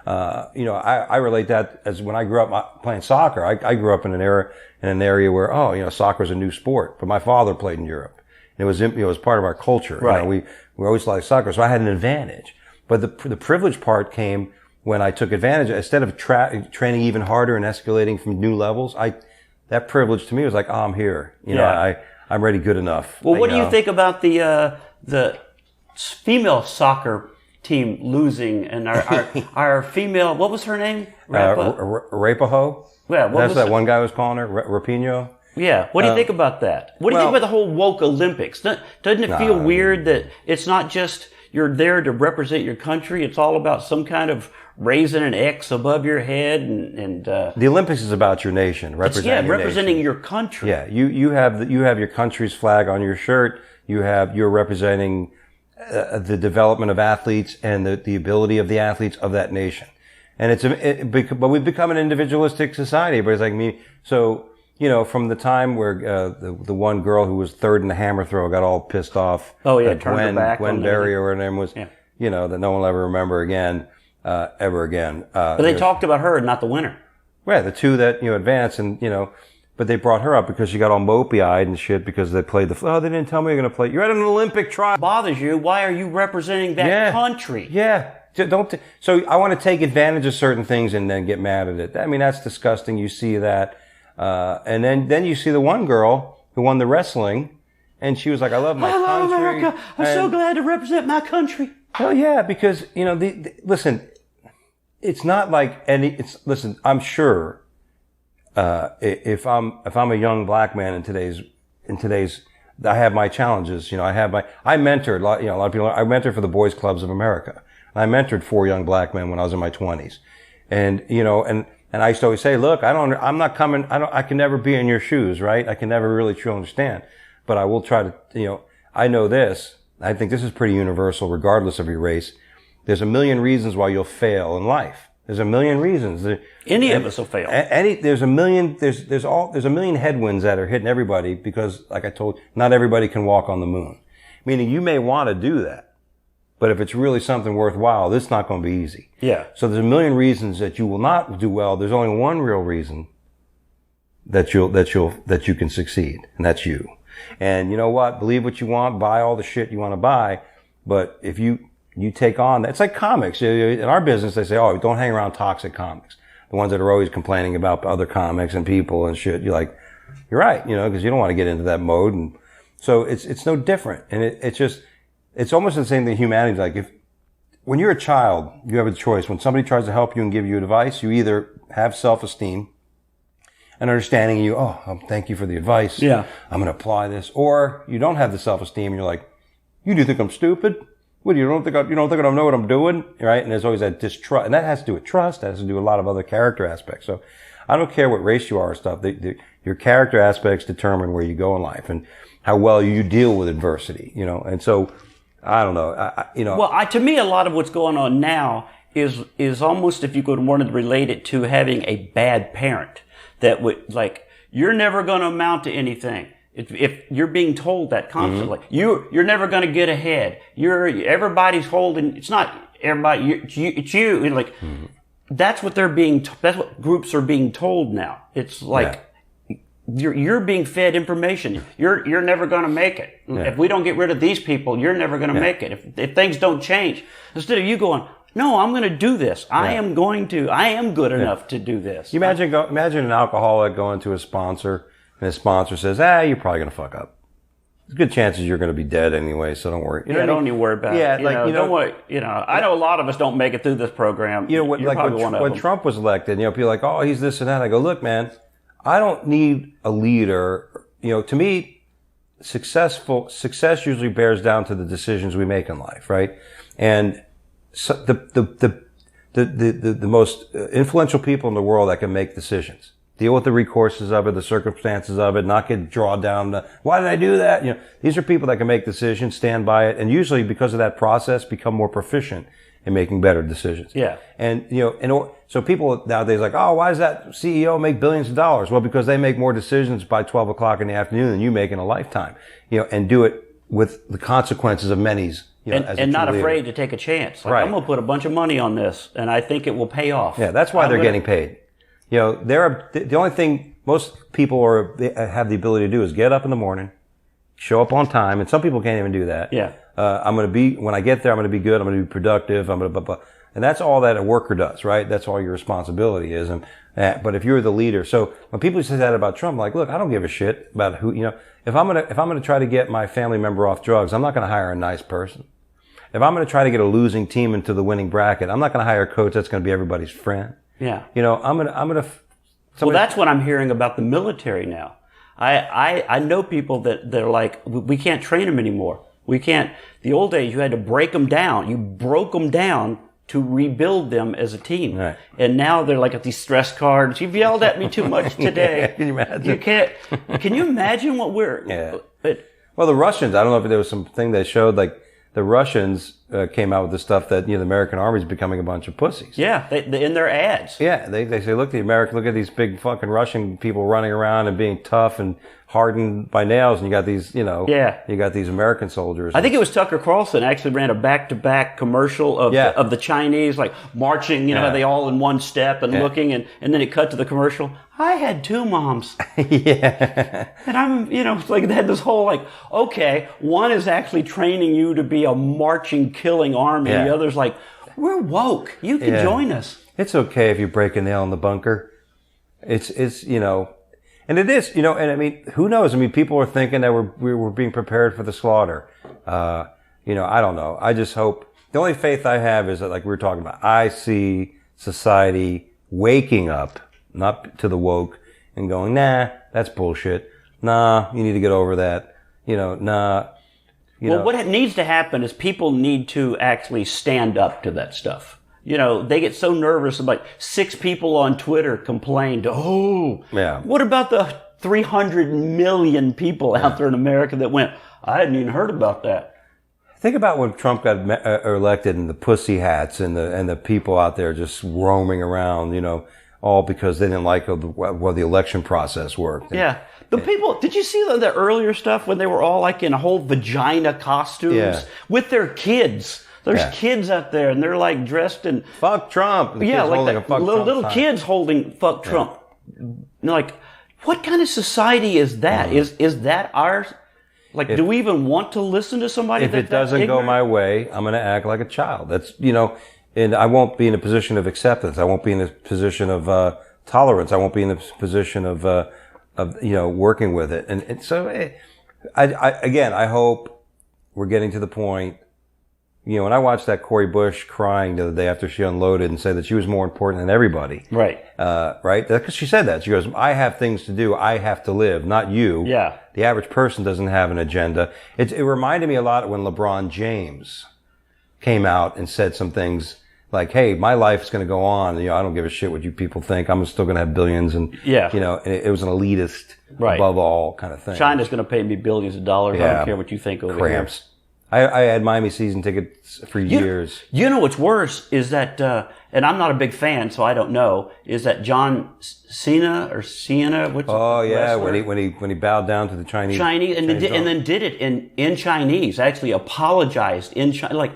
I relate that as when I grew up playing soccer. I grew up in an area where, soccer is a new sport, but my father played in Europe. It was part of our culture. Right. We always liked soccer, so I had an advantage. But the privilege part came when I took advantage. Instead of training even harder and escalating from new levels, that privilege to me was like, I'm here. I'm ready, good enough. Well, what do you think about the female soccer team losing and our female? What was her name? Rapaho. Yeah, that's that one guy was calling her Rapinoe. Yeah. What do you think about that? What do you think about the whole woke Olympics? Doesn't it feel weird that it's not just you're there to represent your country? It's all about some kind of raising an X above your head and the Olympics is about your nation, representing your country. Yeah. You have your country's flag on your shirt. You're representing the development of athletes and the ability of the athletes of that nation. And but we've become an individualistic society. But it's like me. So, from the time where the one girl who was third in the hammer throw got all pissed off. Oh yeah, turned her back. Gwen Berry or her name was. Yeah. That no one will ever remember again, ever again. But they talked about her, not the winner. Yeah, the two that advanced, and but they brought her up because she got all mopey-eyed and shit because they played they didn't tell me you're going to play. You're at an Olympic trial. Bothers you? Why are you representing that country? Yeah. So I want to take advantage of certain things and then get mad at it. I mean, that's disgusting. You see that. And then you see the one girl who won the wrestling and she was like, I love my country. I love America. I'm so glad to represent my country. Hell yeah, because, listen, it's not like listen, I'm sure, if I'm a young black man in today's, I have my challenges, I mentored a lot of people. I mentored for the Boys Clubs of America. I mentored 4 young black men when I was in my 20s. And, and I used to always say, look, I can never be in your shoes, right? I can never really truly understand, but I will try to, I know this. I think this is pretty universal regardless of your race. There's a million reasons why you'll fail in life. There's a million reasons. Any of us will fail. There's a million headwinds that are hitting everybody because, like I told you, not everybody can walk on the moon. Meaning you may want to do that. But if it's really something worthwhile, it's not going to be easy. Yeah. So there's a million reasons that you will not do well. There's only one real reason that you can succeed, and that's you. And you know what? Believe what you want, buy all the shit you want to buy. But if you take on that, it's like comics. In our business, they say, oh, don't hang around toxic comics. The ones that are always complaining about other comics and people and shit. You're like, you're right, because you don't want to get into that mode. And so it's no different. And it's almost the same thing humanity. Like when you're a child, you have a choice. When somebody tries to help you and give you advice, you either have self-esteem and understanding thank you for the advice. Yeah. I'm going to apply this. Or you don't have the self-esteem and you're like, you do think I'm stupid? What, you don't think I know what I'm doing? Right? And there's always that distrust. And that has to do with trust. That has to do with a lot of other character aspects. So I don't care what race you are or stuff. Your character aspects determine where you go in life and how well you deal with adversity, and so, I don't know. Well, to me, a lot of what's going on now is almost, if you could want to relate it to having a bad parent that would, like, you're never going to amount to anything. If you're being told that constantly, you're never going to get ahead. Everybody's holding. It's not everybody. It's you. Like that's what that's what groups are being told now. It's like you're being fed information. You're never going to make it. Yeah. If we don't get rid of these people, you're never going to make it. If things don't change, instead of you going, no, I'm going to do this. I am good enough to do this. You imagine an alcoholic going to a sponsor, and his sponsor says, you're probably going to fuck up. There's good chances you're going to be dead anyway, so don't worry. Don't even worry about it. Don't worry. I know a lot of us don't make it through this program. When Trump was elected, people are like, oh, he's this and that. I go, look, man, I don't need a leader. To me, success usually bears down to the decisions we make in life, right? And so the most influential people in the world that can make decisions. Deal with the recourses of it, the circumstances of it, not get drawn down. Why did I do that? These are people that can make decisions, stand by it, and usually because of that process become more proficient in making better decisions. Yeah. And, so people nowadays are like, oh, why does that CEO make billions of dollars? Well, because they make more decisions by 12 o'clock in the afternoon than you make in a lifetime, and do it with the consequences of many's. And not afraid to take a chance. Right. I'm going to put a bunch of money on this, and I think it will pay off. Yeah, that's why they're getting paid. The only thing most people have the ability to do is get up in the morning, show up on time, and some people can't even do that. Yeah. When I get there, I'm going to be good, I'm going to be productive, and that's all that a worker does, right? That's all your responsibility is. But if you're the leader, so when people say that about Trump, I'm like, look, I don't give a shit about who, if I'm going to try to get my family member off drugs, I'm not going to hire a nice person. If I'm going to try to get a losing team into the winning bracket, I'm not going to hire a coach that's going to be everybody's friend. Yeah. Well, that's what I'm hearing about the military now. I know people that they're like, we can't train them anymore. We can't. The old days, you had to break them down. You broke them down to rebuild them as a team. Right. And now they're like at these stress cards. You've yelled at me too much today. Can you imagine? Can you imagine what we're... Yeah. Well, the Russians, I don't know if there was something they showed, like the Russians came out with the stuff that, the American army's becoming a bunch of pussies. Yeah, they in their ads. Yeah, they say, look at these big fucking Russian people running around and being tough and hardened by nails, and you got these, you got these American soldiers. I think it was Tucker Carlson actually ran a back-to-back commercial of the Chinese, like marching, they all in one step and looking, and then it cut to the commercial. I had two moms. Yeah. And I'm, it's like they had this whole like, okay, one is actually training you to be a marching, killing army. Yeah. The other's like, we're woke. You can join us. It's okay if you break a nail in the bunker. It's and it is, and I mean, who knows? I mean, people are thinking that we're being prepared for the slaughter. I don't know. I just hope, the only faith I have is that, like we were talking about, I see society waking up, not to the woke, and going, nah, that's bullshit. Nah, you need to get over that. What needs to happen is people need to actually stand up to that stuff. They get so nervous about 6 people on Twitter complained, what about the 300 million people out there in America that went, I hadn't even heard about that. Think about when Trump got elected and the pussy hats and the people out there just roaming around, all because they didn't like how the election process worked. Yeah. The people, did you see the earlier stuff when they were all like in whole vagina costumes with their kids? There's kids out there and they're like dressed in... Fuck Trump. The like little kids holding fuck Trump. Like, what kind of society is that? Is that ours? Like, do we even want to listen to somebody if it doesn't go my way, I'm going to act like a child. That's, and I won't be in a position of acceptance. I won't be in a position of tolerance. I won't be in a position of working with it. And so, I hope we're getting to the point. When I watched that Cori Bush crying the other day after she unloaded and said that she was more important than everybody. Right. Right? Because she said that. She goes, I have things to do. I have to live, not you. Yeah. The average person doesn't have an agenda. It reminded me a lot of when LeBron James came out and said some things like, hey, my life is going to go on. I don't give a shit what you people think. I'm still going to have billions. And, and it was an elitist, above all kind of thing. China's going to pay me billions of dollars. I don't care what you think over here. I had Miami season tickets for years. What's worse is that, and I'm not a big fan, so I don't know, is that John Cena, when he bowed down to the Chinese and then did it in Chinese, actually apologized in Chinese,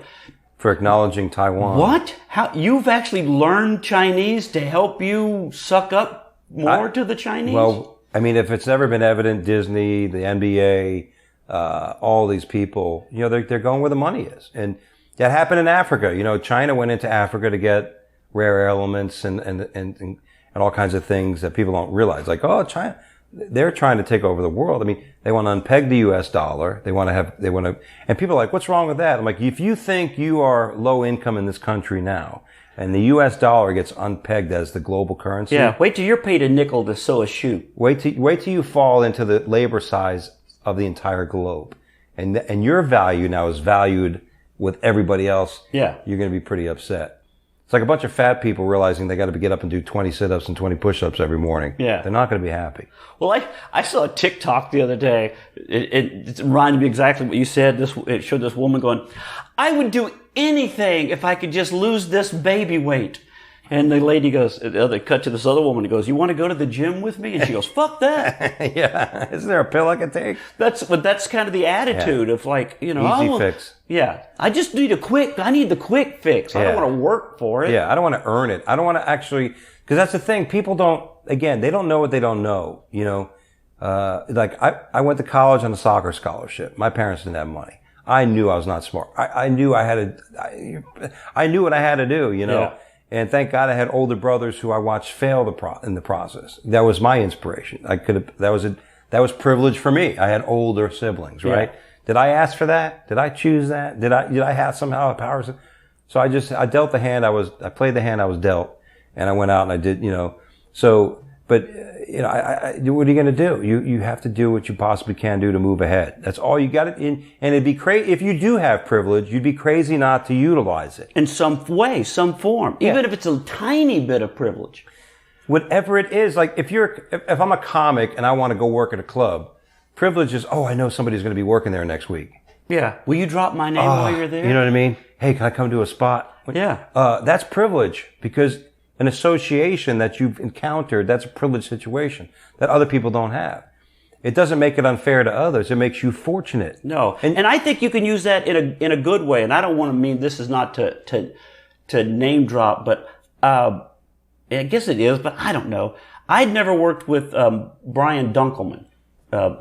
for acknowledging Taiwan. What? How you've actually learned Chinese to help you suck up more to the Chinese? Well, I mean, if it's never been evident, Disney, the NBA, all these people, you know, they're going where the money is. And that happened in Africa. You know, China went into Africa to get rare elements and all kinds of things that people don't realize. Like, oh, China, they're trying to take over the world. I mean, they want to unpeg the US dollar. And people are like, what's wrong with that? I'm like, if you think you are low income in this country now, and the US dollar gets unpegged as the global currency. Yeah, wait till you're paid a nickel to sew a shoe. Wait till you fall into the labor size of the entire globe. And your value now is valued with everybody else. Yeah. You're going to be pretty upset. It's like a bunch of fat people realizing they got to get up and do 20 sit-ups and 20 push-ups every morning. Yeah. They're not going to be happy. Well, I saw a TikTok the other day. It reminded me exactly what you said. It showed this woman going, I would do anything if I could just lose this baby weight. And the lady goes, they cut to this other woman and goes, you want to go to the gym with me? And she goes, fuck that. Yeah. Isn't there a pill I can take? That's kind of the attitude of like, you know. Easy fix. Yeah. I need the quick fix. I don't want to work for it. Yeah. I don't want to earn it. I don't want to actually, because that's the thing. People they don't know what they don't know. You know, like I went to college on a soccer scholarship. My parents didn't have money. I knew I was not smart. I knew I knew what I had to do, you know. Yeah. And thank God I had older brothers who I watched fail in the process. That was my inspiration. That was privilege for me. I had older siblings, right? Yeah. Did I ask for that? Did I choose that? Did I have somehow a power? So I dealt the hand I played the hand I was dealt, and I went out and I did, you know. So, but, you know, what are you going to do? You have to do what you possibly can do to move ahead. That's all you got to, and it'd be crazy, if you do have privilege, you'd be crazy not to utilize it. In some way, some form. Yeah. Even if it's a tiny bit of privilege. Whatever it is, like if I'm a comic and I want to go work at a club, privilege is, I know somebody's going to be working there next week. Yeah. Will you drop my name while you're there? You know what I mean? Hey, can I come to a spot? Yeah. That's privilege, because an association that you've encountered, that's a privileged situation that other people don't have. It doesn't make it unfair to others. It makes you fortunate. No. And I think you can use that in a good way. And I don't want to mean, this is not to name drop, but I guess it is, but I don't know. I'd never worked with Brian Dunkelman,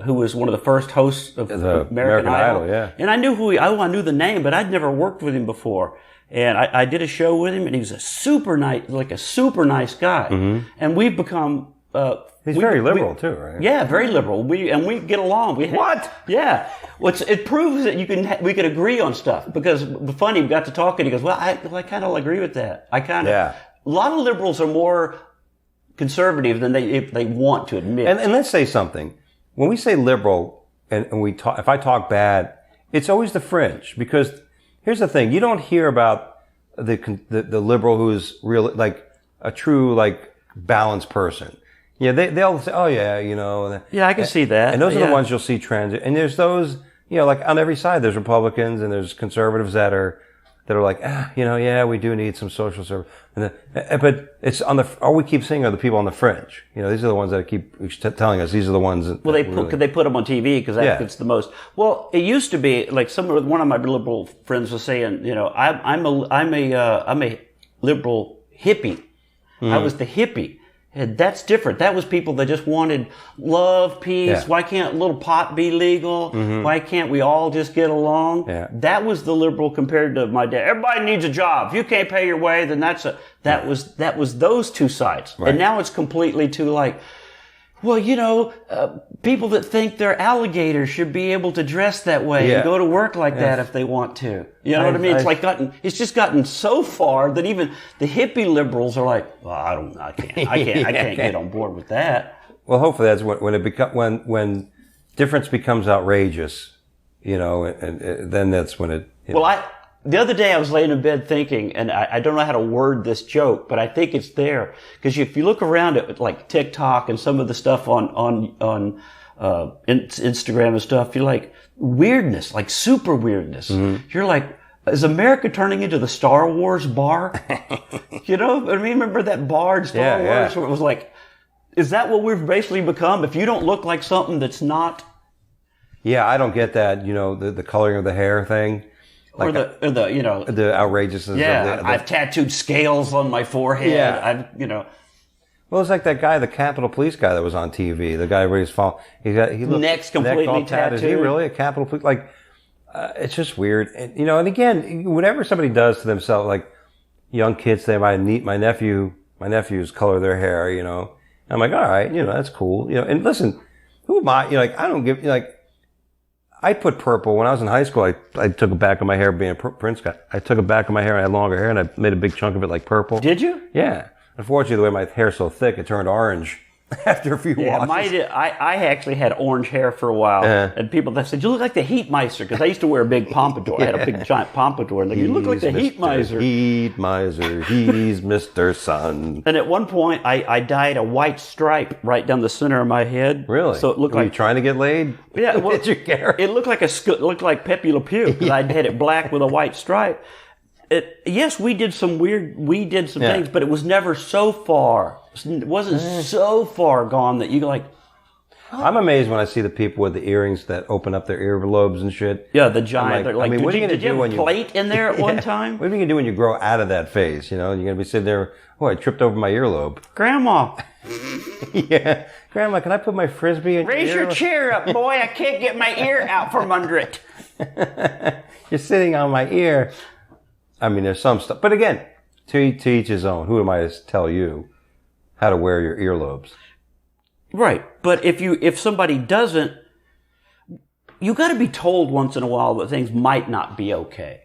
who was one of the first hosts of American Idol. Yeah. And I knew I knew the name, but I'd never worked with him before. And I did a show with him, and he was a super nice guy. Mm-hmm. And we've become, he's very liberal too, right? Yeah, very liberal. We get along. Yeah. It proves that we could agree on stuff, because funny, we got to talking, he goes, well, I kind of agree with that. A lot of liberals are more conservative than they want to admit. And let's say something. When we say liberal and if I talk bad, it's always the fringe, because here's the thing. You don't hear about the liberal who's real, like a true, like balanced person. Yeah, they'll say, oh yeah, you know. Yeah, I can see that. And those are the ones you'll see trends. And there's those, you know, like on every side, there's Republicans and there's conservatives that are like, you know, yeah, we do need some social service. But it's all we keep seeing are the people on the fringe. You know, these are the ones that keep telling us these are the ones that. Well, they put them on TV because that gets the most. Well, it used to be like one of my liberal friends was saying, you know, I'm a liberal hippie. Mm. I was the hippie. And that's different. That was people that just wanted love, peace. Yeah. Why can't a little pot be legal? Mm-hmm. Why can't we all just get along? Yeah. That was the liberal compared to my dad. Everybody needs a job. If you can't pay your way, then that was those two sides. Right. And now it's completely to like, well, you know, people that think they're alligators should be able to dress that way and go to work like that if they want to. You know what I mean? It's just gotten so far that even the hippie liberals are like, well, I can't get on board with that. Well, hopefully that's when difference becomes outrageous, you know, and then that's when it. The other day I was laying in bed thinking, and I don't know how to word this joke, but I think it's there. Because if you look around at like TikTok and some of the stuff on Instagram and stuff, you're like, weirdness, like super weirdness. Mm-hmm. You're like, is America turning into the Star Wars bar? You know, I mean, remember that bar in Star Wars where it was like, is that what we've basically become? If you don't look like something that's not. Yeah, I don't get that, you know, the coloring of the hair thing. Like or the you know, the outrageousness. Yeah, I've tattooed scales on my forehead. Yeah. Well, it's like that guy, the Capitol Police guy that was on TV. The guy where he looked neck's completely all tatted. Is he really a Capitol Police? Like, it's just weird. And, you know, and again, whatever somebody does to themselves, like young kids, they might meet my nephews color their hair, you know. I'm like, all right, you know, that's cool. You know, and listen, who am I? You know, like, I don't give, like, I put purple when I was in high school. I took a back of my hair being a Prince guy. I took a back of my hair and I had longer hair and I made a big chunk of it like purple. Did you? Yeah. Unfortunately, the way my hair's so thick, it turned orange after a few washes. I actually had orange hair for a while, and people that said, you look like the Heat Miser, because I used to wear a big pompadour. I had a big giant pompadour, and like, you look like the Heat Miser. Heat Miser, he's Mr. Sun. And at one point, I dyed a white stripe right down the center of my head. Really? So it looked Were like... you trying to get laid? Yeah. Well, Did you care? It looked like Pepe Le Pew, because I had it black with a white stripe. Yes, we did some things, but it was never so far. It wasn't so far gone that you like. I'm amazed when I see the people with the earrings that open up their earlobes and shit. Yeah, the giant. Like, what are you going to do when you have a plate in there at one time? What are you going to do when you grow out of that phase? You know, you're going to be sitting there. Oh, I tripped over my earlobe. Grandma. Yeah, Grandma, can I put my frisbee in? Raise your chair up, boy. I can't get my ear out from under it. You're sitting on my ear. I mean, there's some stuff. But again, to each his own. Who am I to tell you how to wear your earlobes? Right. But if somebody doesn't, you got to be told once in a while that things might not be okay.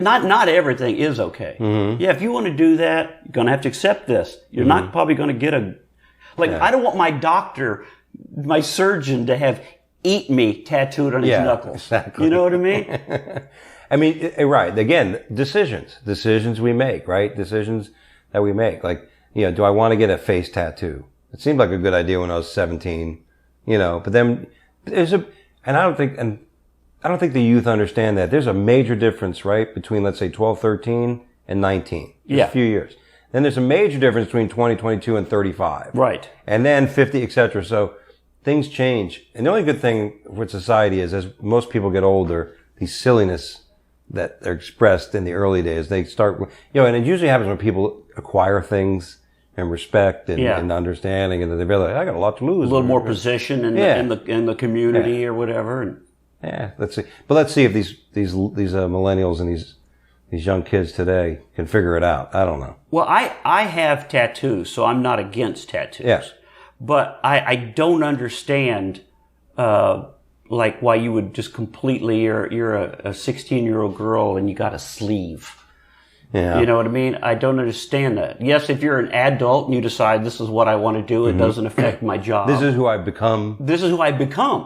Not everything is okay. Mm-hmm. Yeah, if you want to do that, you're going to have to accept this. You're not probably going to get I don't want my surgeon to have "eat me" tattooed on his knuckles. Exactly. You know what I mean? I mean, right. Again, decisions we make, right? Decisions that we make. Like, you know, do I want to get a face tattoo? It seemed like a good idea when I was 17, you know, but then I don't think the youth understand that. There's a major difference, right? Between, let's say 12, 13 and 19. Just a few years. Then there's a major difference between 20, 22 and 35. Right. And then 50, etc. So things change. And the only good thing with society is as most people get older, these silliness that are expressed in the early days, they start, you know, and it usually happens when people acquire things and respect and understanding, and then they realize, I got a lot to lose. A little more position in the community or whatever. And let's see. But let's see if these millennials and these young kids today can figure it out. I don't know. Well, I have tattoos, so I'm not against tattoos. Yes. But I don't understand, like why you would just completely, you're a 16-year-old girl and you got a sleeve. Yeah. You know what I mean? I don't understand that. Yes, if you're an adult and you decide this is what I want to do, it doesn't affect my job. This is who I've become.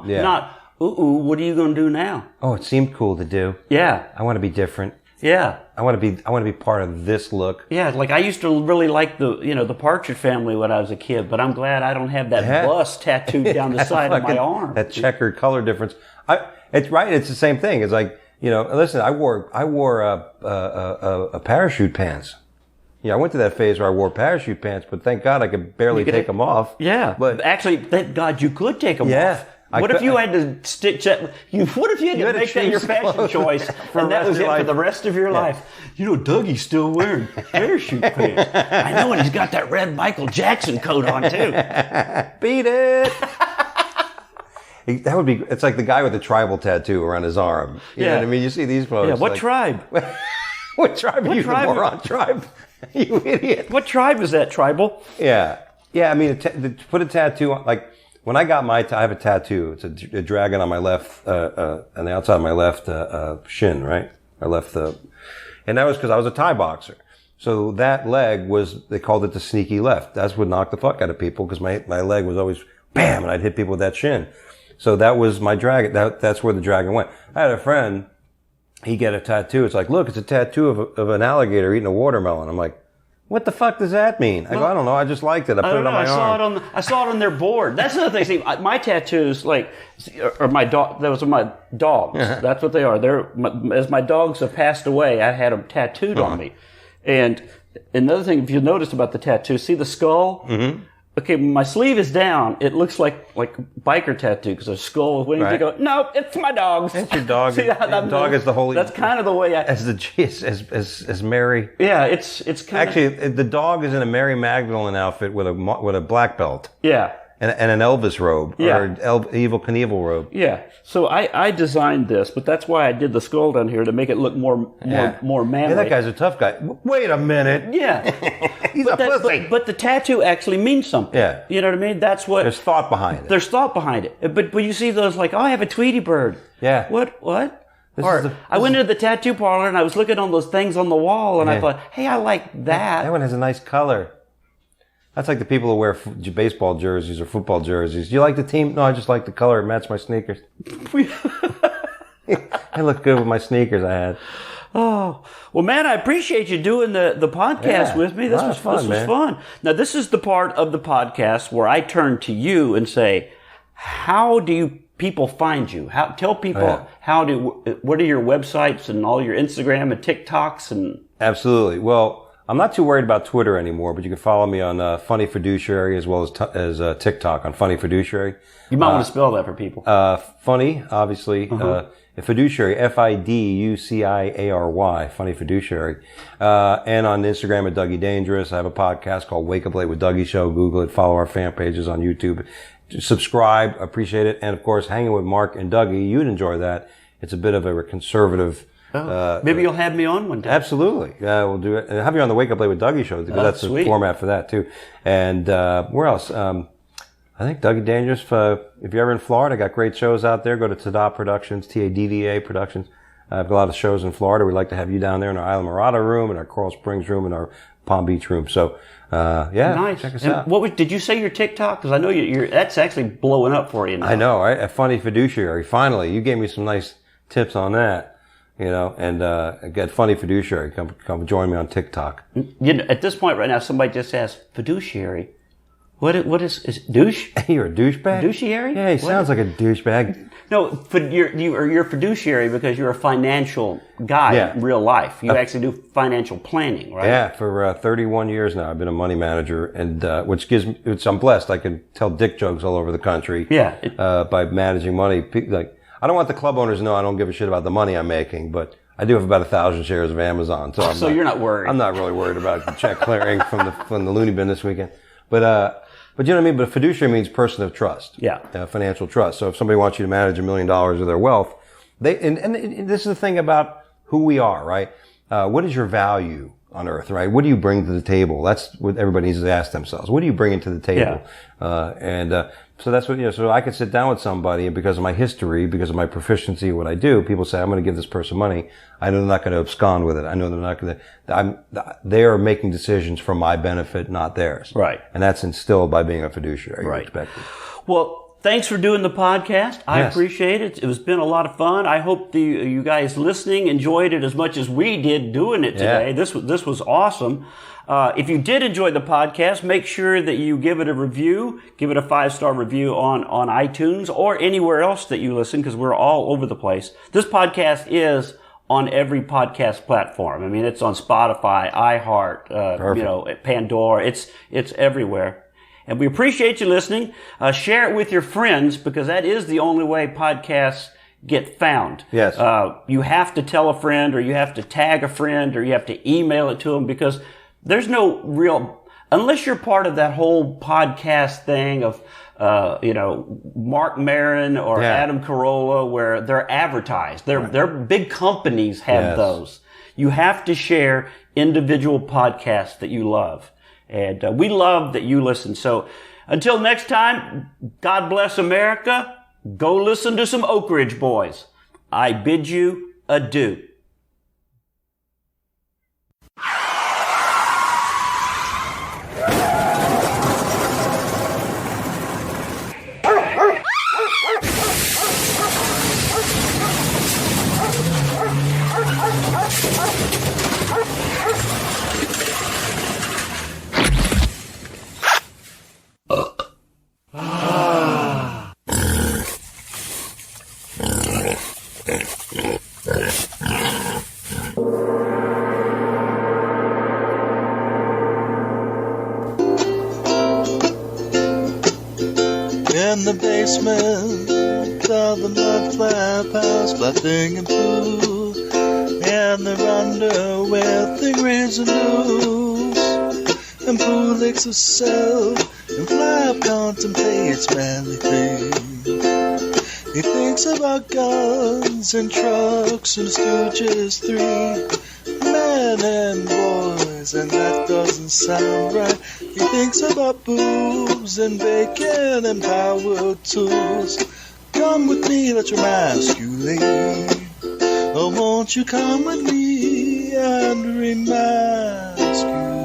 Yeah. Not, what are you going to do now? Oh, it seemed cool to do. Yeah. I want to be different. Yeah. I want to be part of this look. Yeah, like I used to really like the Partridge Family when I was a kid, but I'm glad I don't have that bust tattooed down the side of my arm. That checkered color difference. It's right. It's the same thing. It's like, you know, listen, I wore a parachute pants. Yeah, I went to that phase where I wore parachute pants, but thank God I could barely take them off. Yeah, but actually, thank God you could take them off. What if you had to stitch that? What if you had to make that your fashion choice, and that was it for the rest of your life? You know, Dougie's still wearing parachute pants. I know, and he's got that red Michael Jackson coat on too. Beat it. That would be. It's like the guy with the tribal tattoo around his arm. You know what I mean? You see these folks. Yeah. What tribe? What tribe are you? The moron tribe. You idiot. What tribe is that? Tribal? Yeah. Yeah. I mean, to put a tattoo on, like. When I got I have a tattoo. It's a dragon on my left, on the outside of my left shin, right? And that was because I was a Thai boxer. So that leg they called it the sneaky left. That's what knocked the fuck out of people because my leg was always bam, and I'd hit people with that shin. So that was my dragon. That's where the dragon went. I had a friend, he got a tattoo. It's like, look, it's a tattoo of an alligator eating a watermelon. I'm like, what the fuck does that mean? I go, I don't know. I just liked it. I put it on my arm. I saw it on their board. That's another thing. See, my tattoos, or my dog, those are my dogs. That's what they are. As my dogs have passed away, I had them tattooed on me. And another thing, if you noticed about the tattoo, see the skull? Mm-hmm. okay, when my sleeve is down, it looks like biker tattoo because a skull with wings. Right. You go, no, it's my dog's. It's your dog. See, Your dog is the holy. That's kind of the way as Mary. Yeah, it's kind Actually, the dog is in a Mary Magdalene outfit with a black belt. Yeah. And an Elvis robe, or Evil Knievel robe. Yeah. So I designed this, but that's why I did the skull down here to make it look more manly. Yeah, that guy's a tough guy. Wait a minute. Yeah. He's a pussy. But the tattoo actually means something. Yeah. You know what I mean? That's what... There's thought behind it. There's thought behind it. But you see those like, oh, I have a Tweety bird. Yeah. What? I went into the tattoo parlor and I was looking on those things on the wall and I thought, hey, I like that. That one has a nice color. That's like the people who wear baseball jerseys or football jerseys. Do you like the team? No, I just like the color. It matched my sneakers. I look good with my sneakers I had. Oh, well, man, I appreciate you doing the podcast with me. This was fun. Now, this is the part of the podcast where I turn to you and say, how do people find you? Tell people what are your websites and all your Instagram and TikToks and... Absolutely. Well, I'm not too worried about Twitter anymore, but you can follow me on Funny Fiduciary as well as TikTok on Funny Fiduciary. You might want to spell that for people. Funny, obviously. Fiduciary, Fiduciary, Funny Fiduciary. And on Instagram at Dougie Dangerous. I have a podcast called Wake Up Late with Dougie Show. Google it. Follow our fan pages on YouTube. Subscribe. Appreciate it. And of course, hanging with Mark and Dougie. You'd enjoy that. It's a bit of a conservative... maybe you'll have me on one day. Absolutely. We'll do it. And have you on the Wake Up Late with Dougie show, because that's the format for that too. And where else? I think Dougie Dangerous, if you're ever in Florida, I got great shows out there. Go to Tada Productions, Tadda Productions. I have a lot of shows in Florida. We'd like to have you down there in our Isla Mirada room, in our Coral Springs room, in our Palm Beach room. So, nice. Check us out. Did you say your TikTok? Because I know that's actually blowing up for you now. I know, right? A Funny Fiduciary. Finally, you gave me some nice tips on that. You know, and get Funny Fiduciary. Come join me on TikTok. You know, at this point right now, somebody just asked, fiduciary? What is douche? You're a douchebag? Fiduciary? Yeah, he sounds like a douchebag. No, you're fiduciary because you're a financial guy in real life. You actually do financial planning, right? Yeah, for 31 years now, I've been a money manager, and which I'm blessed. I can tell dick jokes all over the country. Yeah. By managing money, I don't want the club owners to know I don't give a shit about the money I'm making, but I do have about 1,000 shares of Amazon, so you're not worried. I'm not really worried about the check clearing from the Loony bin this weekend. But you know what I mean? But fiduciary means person of trust. Yeah. Financial trust. So if somebody wants you to manage $1 million of their wealth, and this is the thing about who we are, right? What is your value on earth, right? What do you bring to the table? That's what everybody needs to ask themselves. What are you bringing to the table? Yeah. So that's what, so I could sit down with somebody, and because of my history, because of my proficiency in what I do, people say, I'm going to give this person money. I know they're not going to abscond with it. I know they're not going to, they are making decisions for my benefit, not theirs. Right. And that's instilled by being a fiduciary. Right. Well, thanks for doing the podcast. I appreciate it. It's been a lot of fun. I hope you guys listening enjoyed it as much as we did doing it today. Yeah. This was awesome. If you did enjoy the podcast, make sure that you give it a review. Give it a 5-star review on iTunes or anywhere else that you listen, because we're all over the place. This podcast is on every podcast platform. I mean, it's on Spotify, iHeart, Pandora. It's everywhere. And we appreciate you listening. Share it with your friends, because that is the only way podcasts get found. Yes. You have to tell a friend, or you have to tag a friend, or you have to email it to them, because there's no real, unless you're part of that whole podcast thing of, Mark Maron or Adam Carolla, where they're advertised. They're big companies have those. You have to share individual podcasts that you love. And we love that you listen. So until next time, God bless America. Go listen to some Oak Ridge Boys. I bid you adieu. basement of the Mudflap house, flapping and poo, and they're under with the grains and news. And Pooh licks himself, and Flap contemplates manly things. He thinks about guns and trucks and Stooges 3, men and boys, and that doesn't sound right. He thinks about boobs and bacon and power tools. Come with me, let's remasculate. Oh, won't you come with me and remasculate?